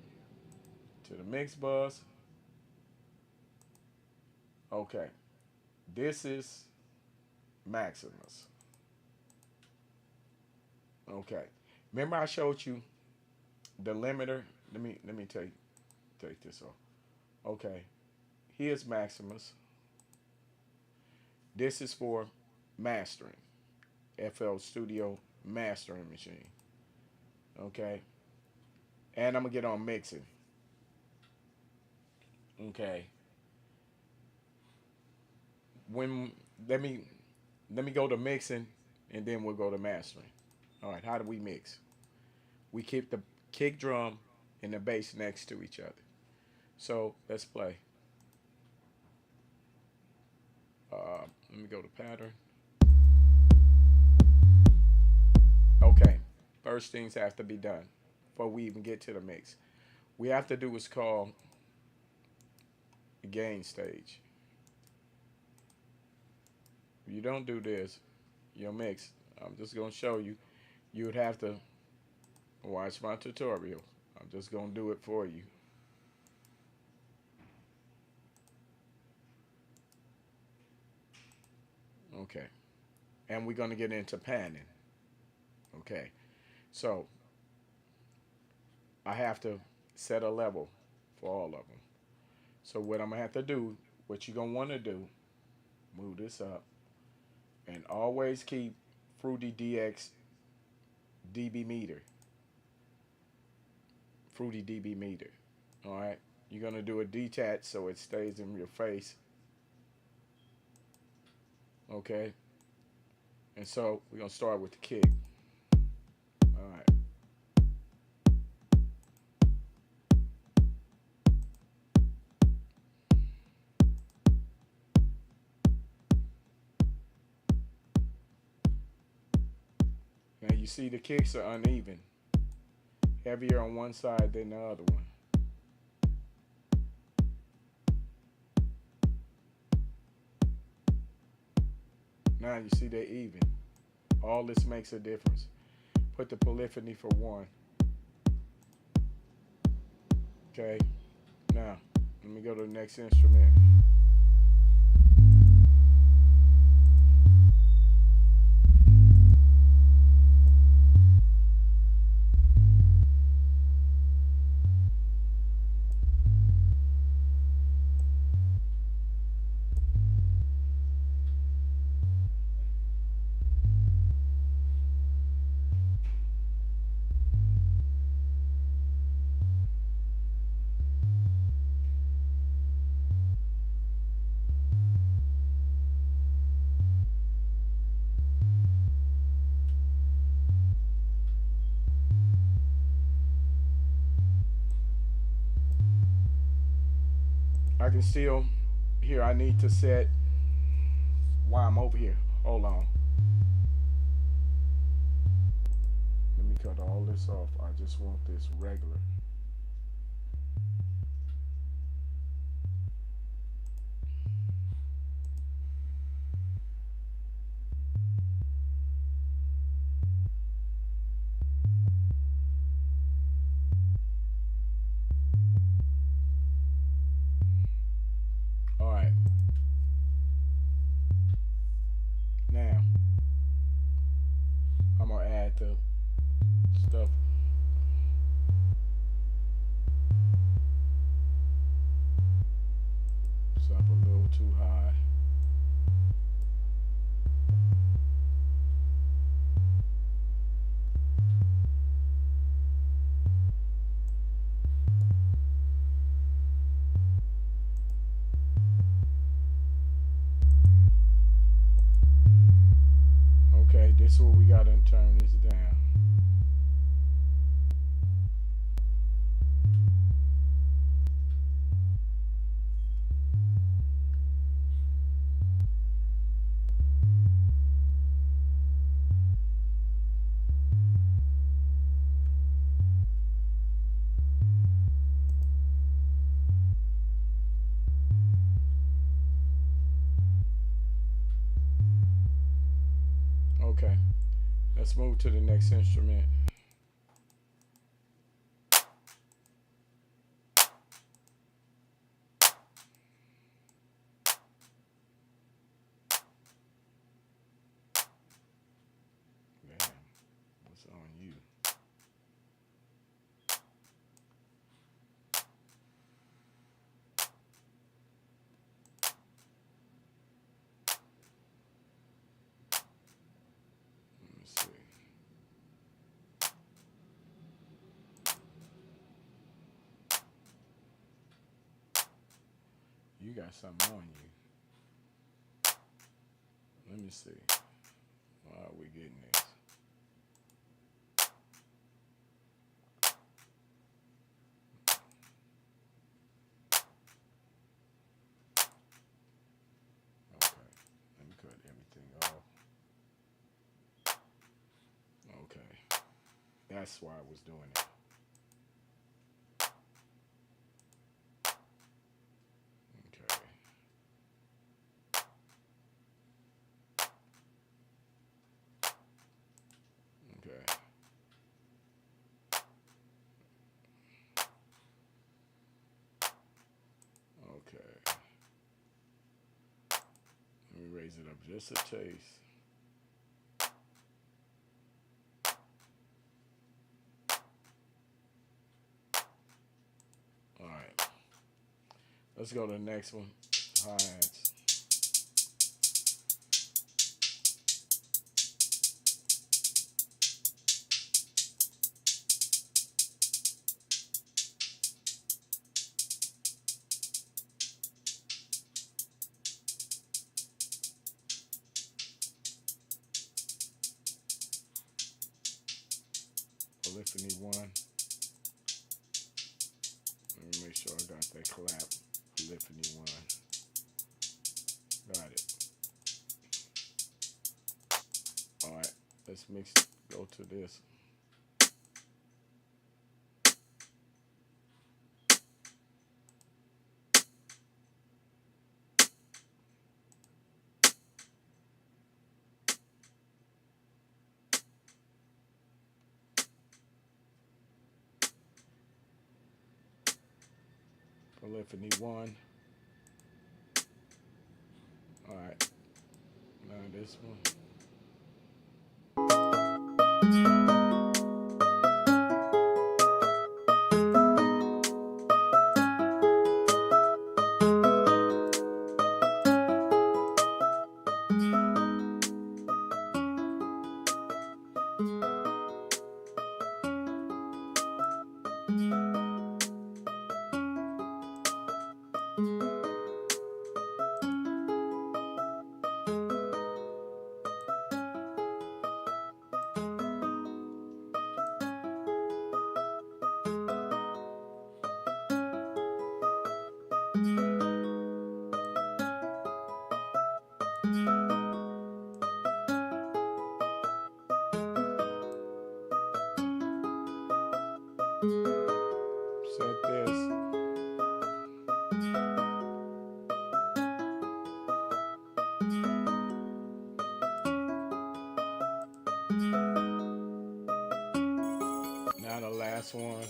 to the mix bus. Okay. This is Maximus. Okay. Remember I showed you the limiter. Let me take this off. Okay. Here's Maximus. This is for mastering. FL Studio mastering machine. Okay. And I'm gonna get on mixing. Okay. When let me go to mixing and then we'll go to mastering. All right, how do we mix? We keep the kick drum and the bass next to each other. So let's play. Let me go to pattern. Okay, first things have to be done before we even get to the mix. We have to do what's called the gain stage. If you don't do this, you'll mix. I'm just gonna show you. You would have to watch my tutorial. I'm just gonna do it for you. Okay. And we're gonna get into panning. Okay. So I have to set a level for all of them. So what I'm gonna have to do, what you're gonna wanna do, move this up, and always keep Fruity DX dB meter. Fruity dB meter. Alright? You're gonna do a detach so it stays in your face. Okay? And so we're gonna start with the kick. Alright. Now you see the kicks are uneven. Heavier on one side than the other one. Now you see they're even. All this makes a difference. Put the polyphony for 1. Okay. Now, let me go to the next instrument. I can still, here I need to set why I'm over here. Hold on. Let me cut all this off. I just want this regular. All right. Now, I'm going to add the stuff. It's up a little too high. Okay, this is where we got to turn this down. Okay, let's move to the next instrument. Damn, what's on you? Let me see. You got something on you. Let me see. Why are we getting this? Okay, let me cut everything off. Okay, that's why I was doing it. Okay. Okay. Okay. Let me raise it up just a taste. All right. Let's go to the next one. Hi-hats. Polyphony 1. Let me make sure I got that clap. Polyphony 1. Got it. Alright, let's mix, go to this. Polyphony 1. Alright, now this one. Now the last one.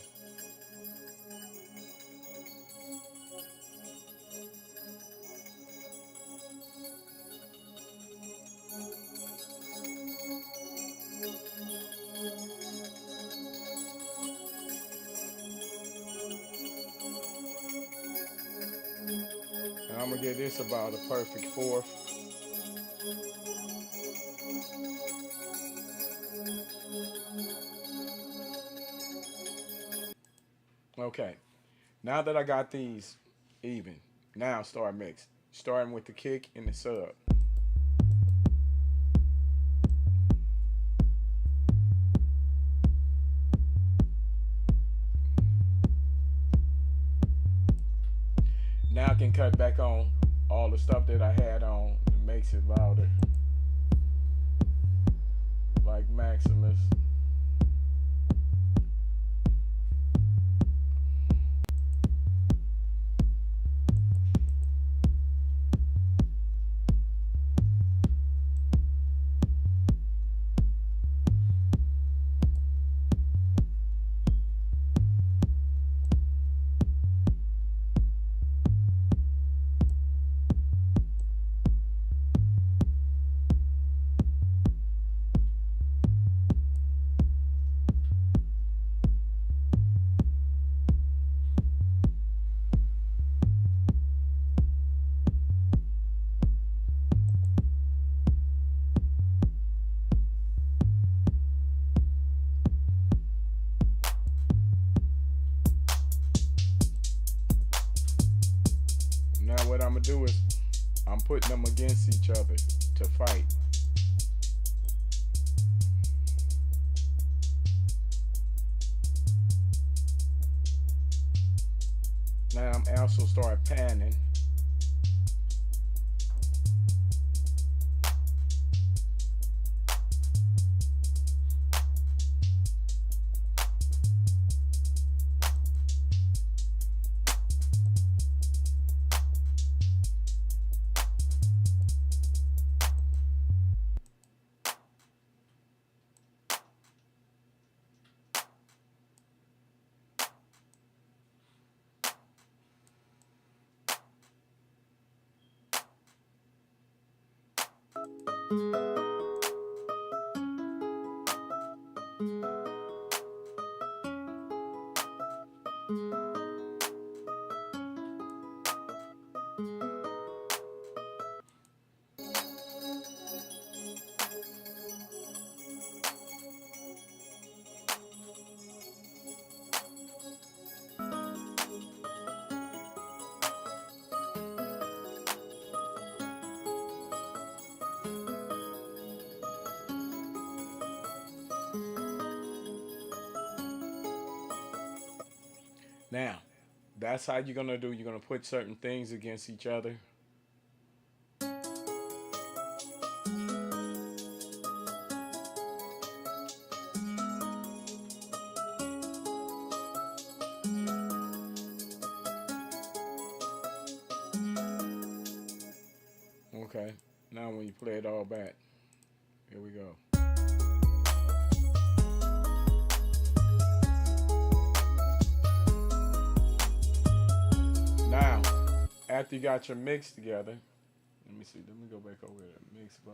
And I'm gonna get this about a perfect fourth. Okay, now that I got these even, now start mix. Starting with the kick and the sub. Now I can cut back on all the stuff that I had on. It makes it louder. Like Maximus. Now what I'm gonna do is I'm putting them against each other to fight. Now I'm also start panning. Now, that's how you're gonna do. You're gonna put certain things against each other. Okay. Now when you play it all back, here we go. Now, after you got your mix together, let me see. Let me go back over to the mix bus.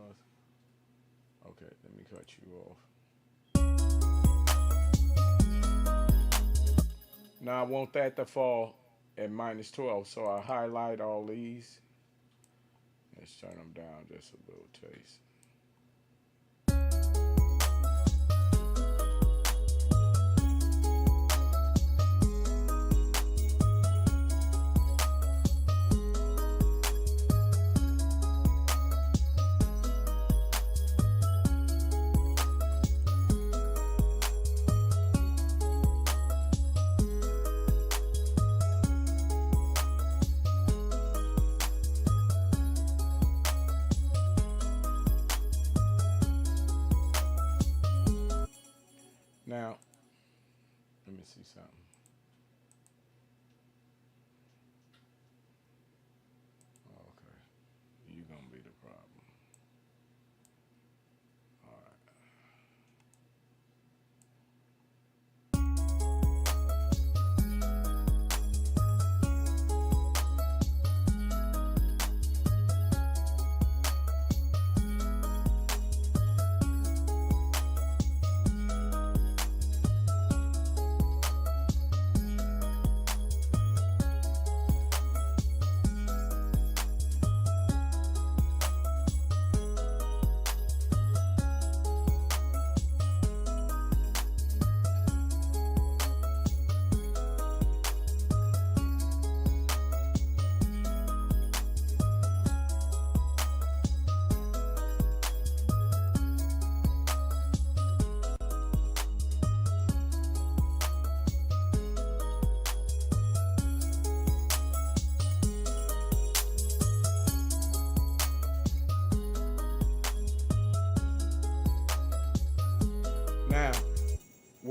Okay, let me cut you off. Now I want that to fall at -12, so I highlight all these. Let's turn them down just a little taste. Now, let me see something. Okay, you're gonna be the problem. All right.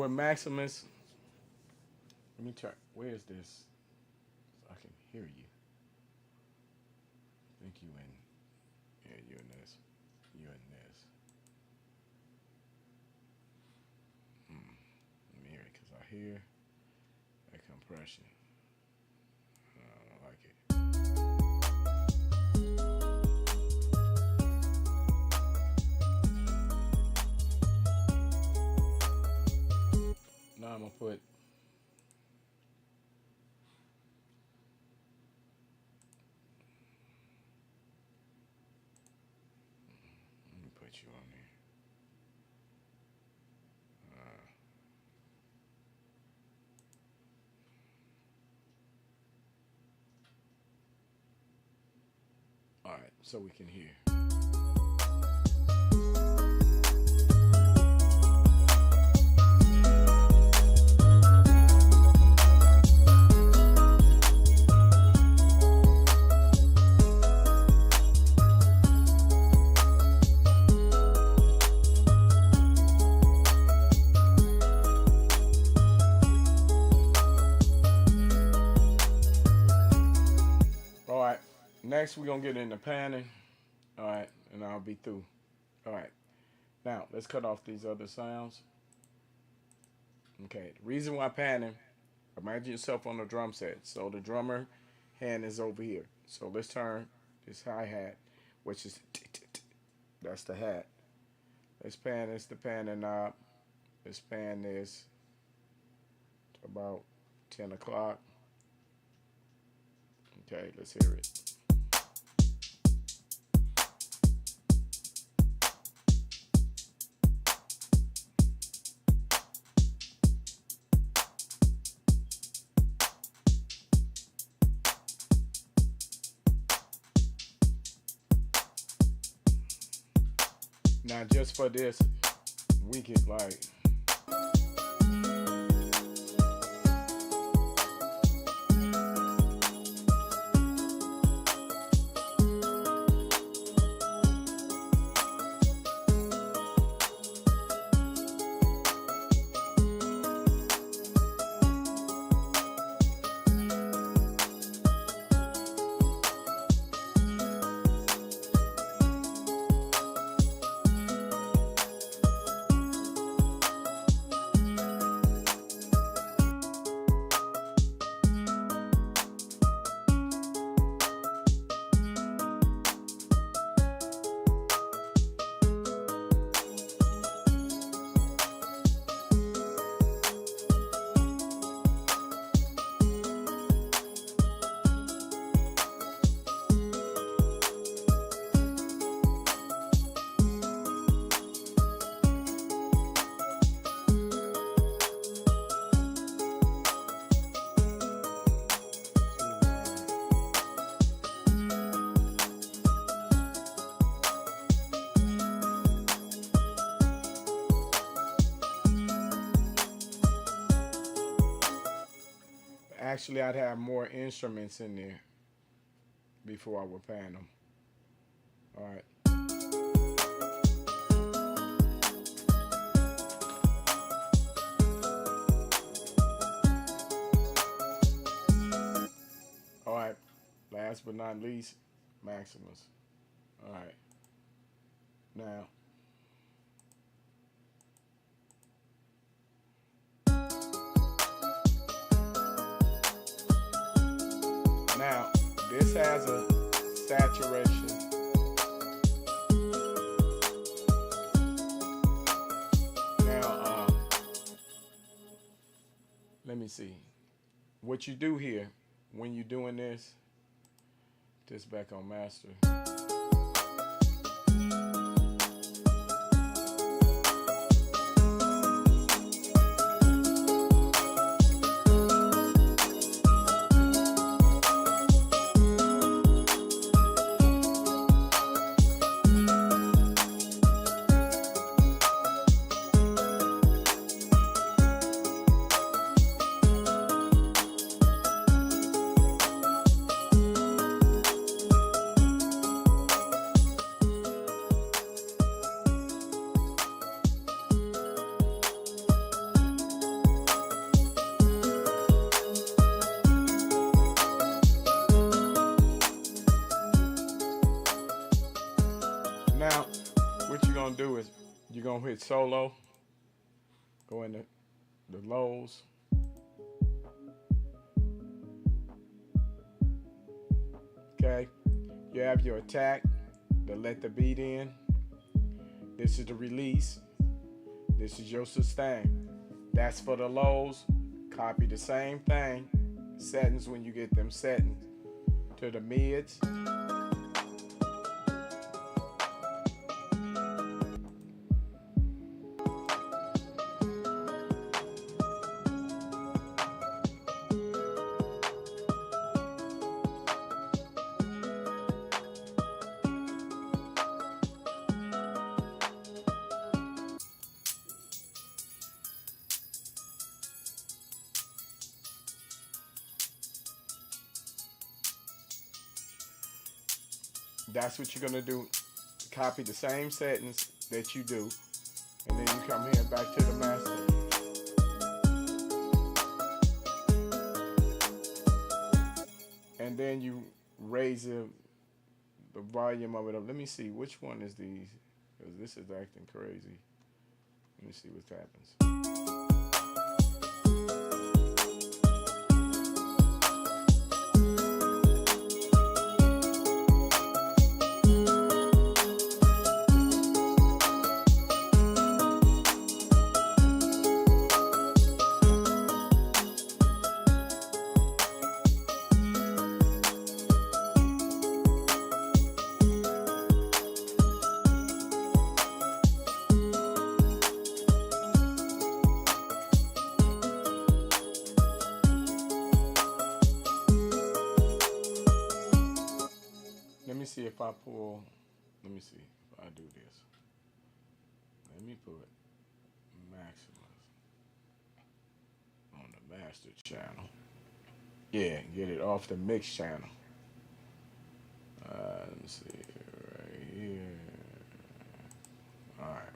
with Maximus, let me turn. Where is this? I can hear you. I think you in. Yeah, you in this. You in this. Let me hear it because I hear that compression. I don't like it. Now I'm gonna put. Let me put you on there. All right, so we can hear. All right, next we're gonna get into panning. All right, and I'll be through. All right, now let's cut off these other sounds. Okay, the reason why panning, imagine yourself on the drum set. So the drummer hand is over here. So let's turn this hi-hat, which is that's the hat. Let's pan this, the panning knob. Let's pan this to about 10 o'clock. Okay, let's hear it. Now just for this, we get like actually I'd have more instruments in there before I would pan them. All right. All right. Last but not least, Maximus. All right. Now. Now, this has a saturation. Now, let me see. What you do here, when you're doing this back on master. do is you're gonna hit solo, go into the lows. Okay, you have your attack to let the beat in. This is the release. This is your sustain. That's for the lows. Copy the same thing. Settings when you get them settings to the mids. That's what you're gonna do. Copy the same settings that you do, and then you come here back to the master. And then you raise the volume of it up. Let me see which one is these, because this is acting crazy. Let me see what happens. Let me see if I pull, let me see if I do this. Let me put Maximus on the master channel. Yeah, get it off the mix channel. Let me see, right here. All right.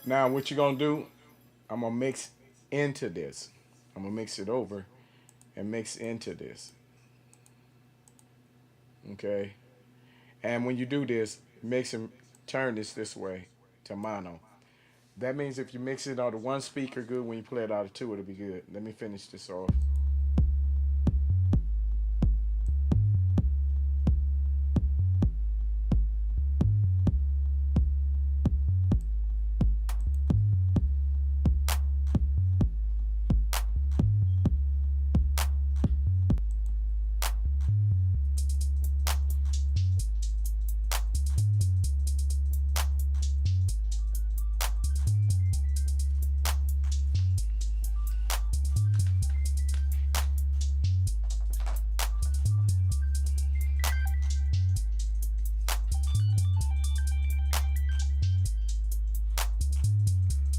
Now what you're gonna do, I'm gonna mix into this. I'm gonna mix it over and mix into this. Okay? And when you do this, mix and turn this way to mono. That means if you mix it out of one speaker good, when you play it out of two, it'll be good. Let me finish this off.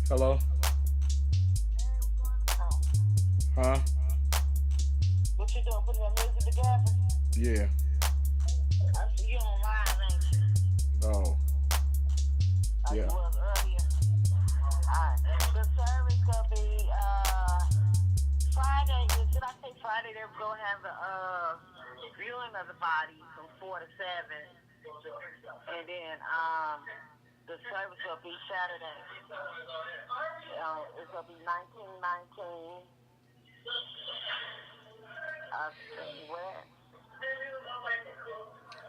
Hello? Huh? What you doing? Putting your music together? Yeah. I see you on live, ain't you? Oh. Like Yeah. you was earlier. Alright. Good morning of the body from 4 to 7. And then the service will be Saturday. It's going to be 1919 West.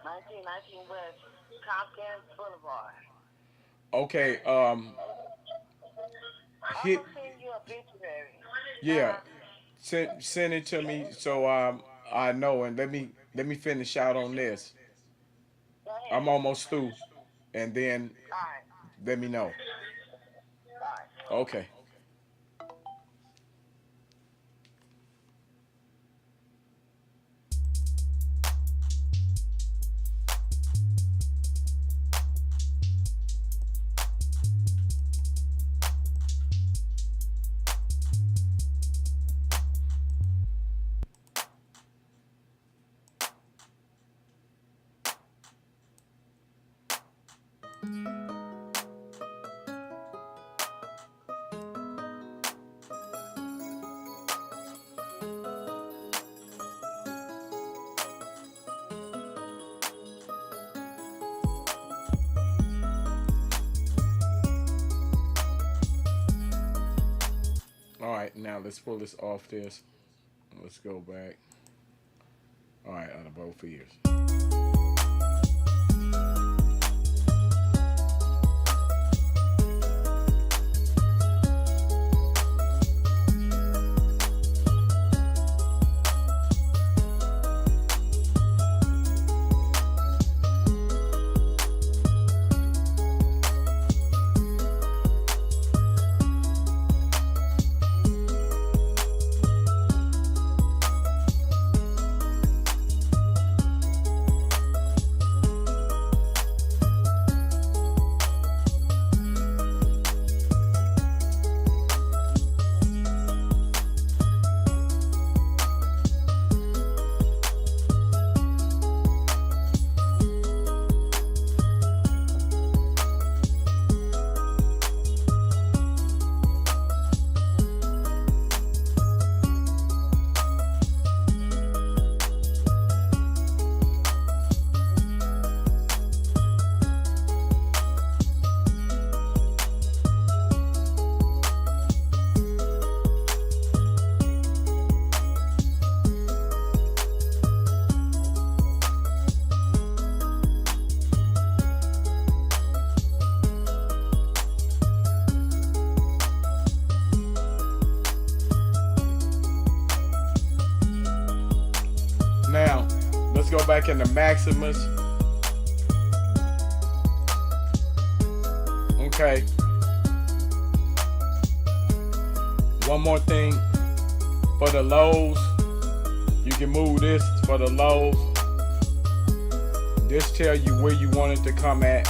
1919 West Tompkins Boulevard. Okay. I'm Hit. going to send you a obituary. Yeah. Send it to me so I know, and let me finish out on this. Go I'm ahead. almost through, and then All right. let me know. All right. Okay. All right. Now let's pull this off this. Let's go back. All right, out of both ears. Now, let's go back into Maximus. Okay. One more thing. For the lows, you can move this for the lows. This tell you where you want it to come at.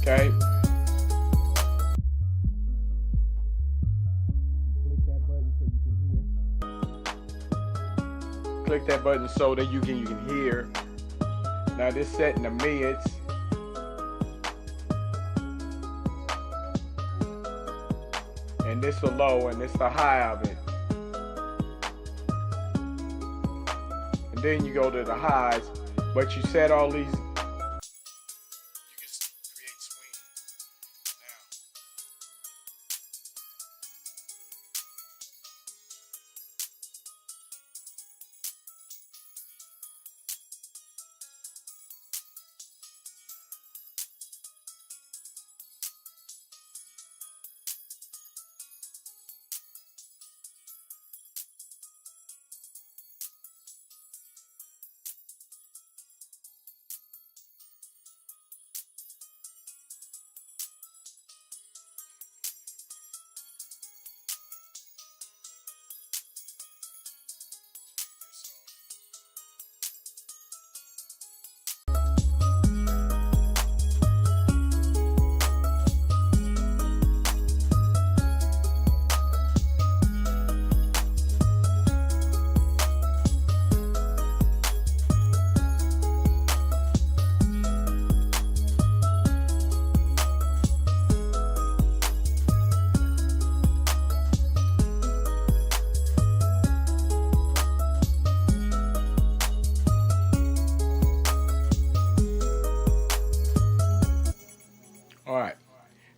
Okay. Click that button so that you can hear. Now this setting the mids. And this the low and this the high of it. And then you go to the highs, but you set all these. You can create swing. Now.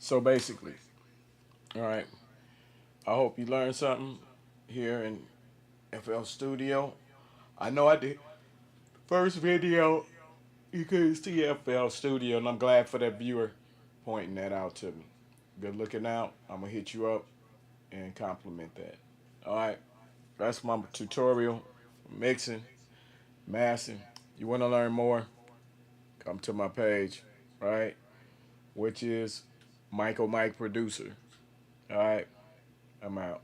So basically, all right. I hope you learned something here in FL Studio. I know I did. First video, you couldn't see FL Studio, and I'm glad for that viewer pointing that out to me. Good looking out. I'm gonna hit you up and compliment that. All right, that's my tutorial, mixing, mastering. You want to learn more? Come to my page, right? Which is Michael Mike Producer. All right, I'm out.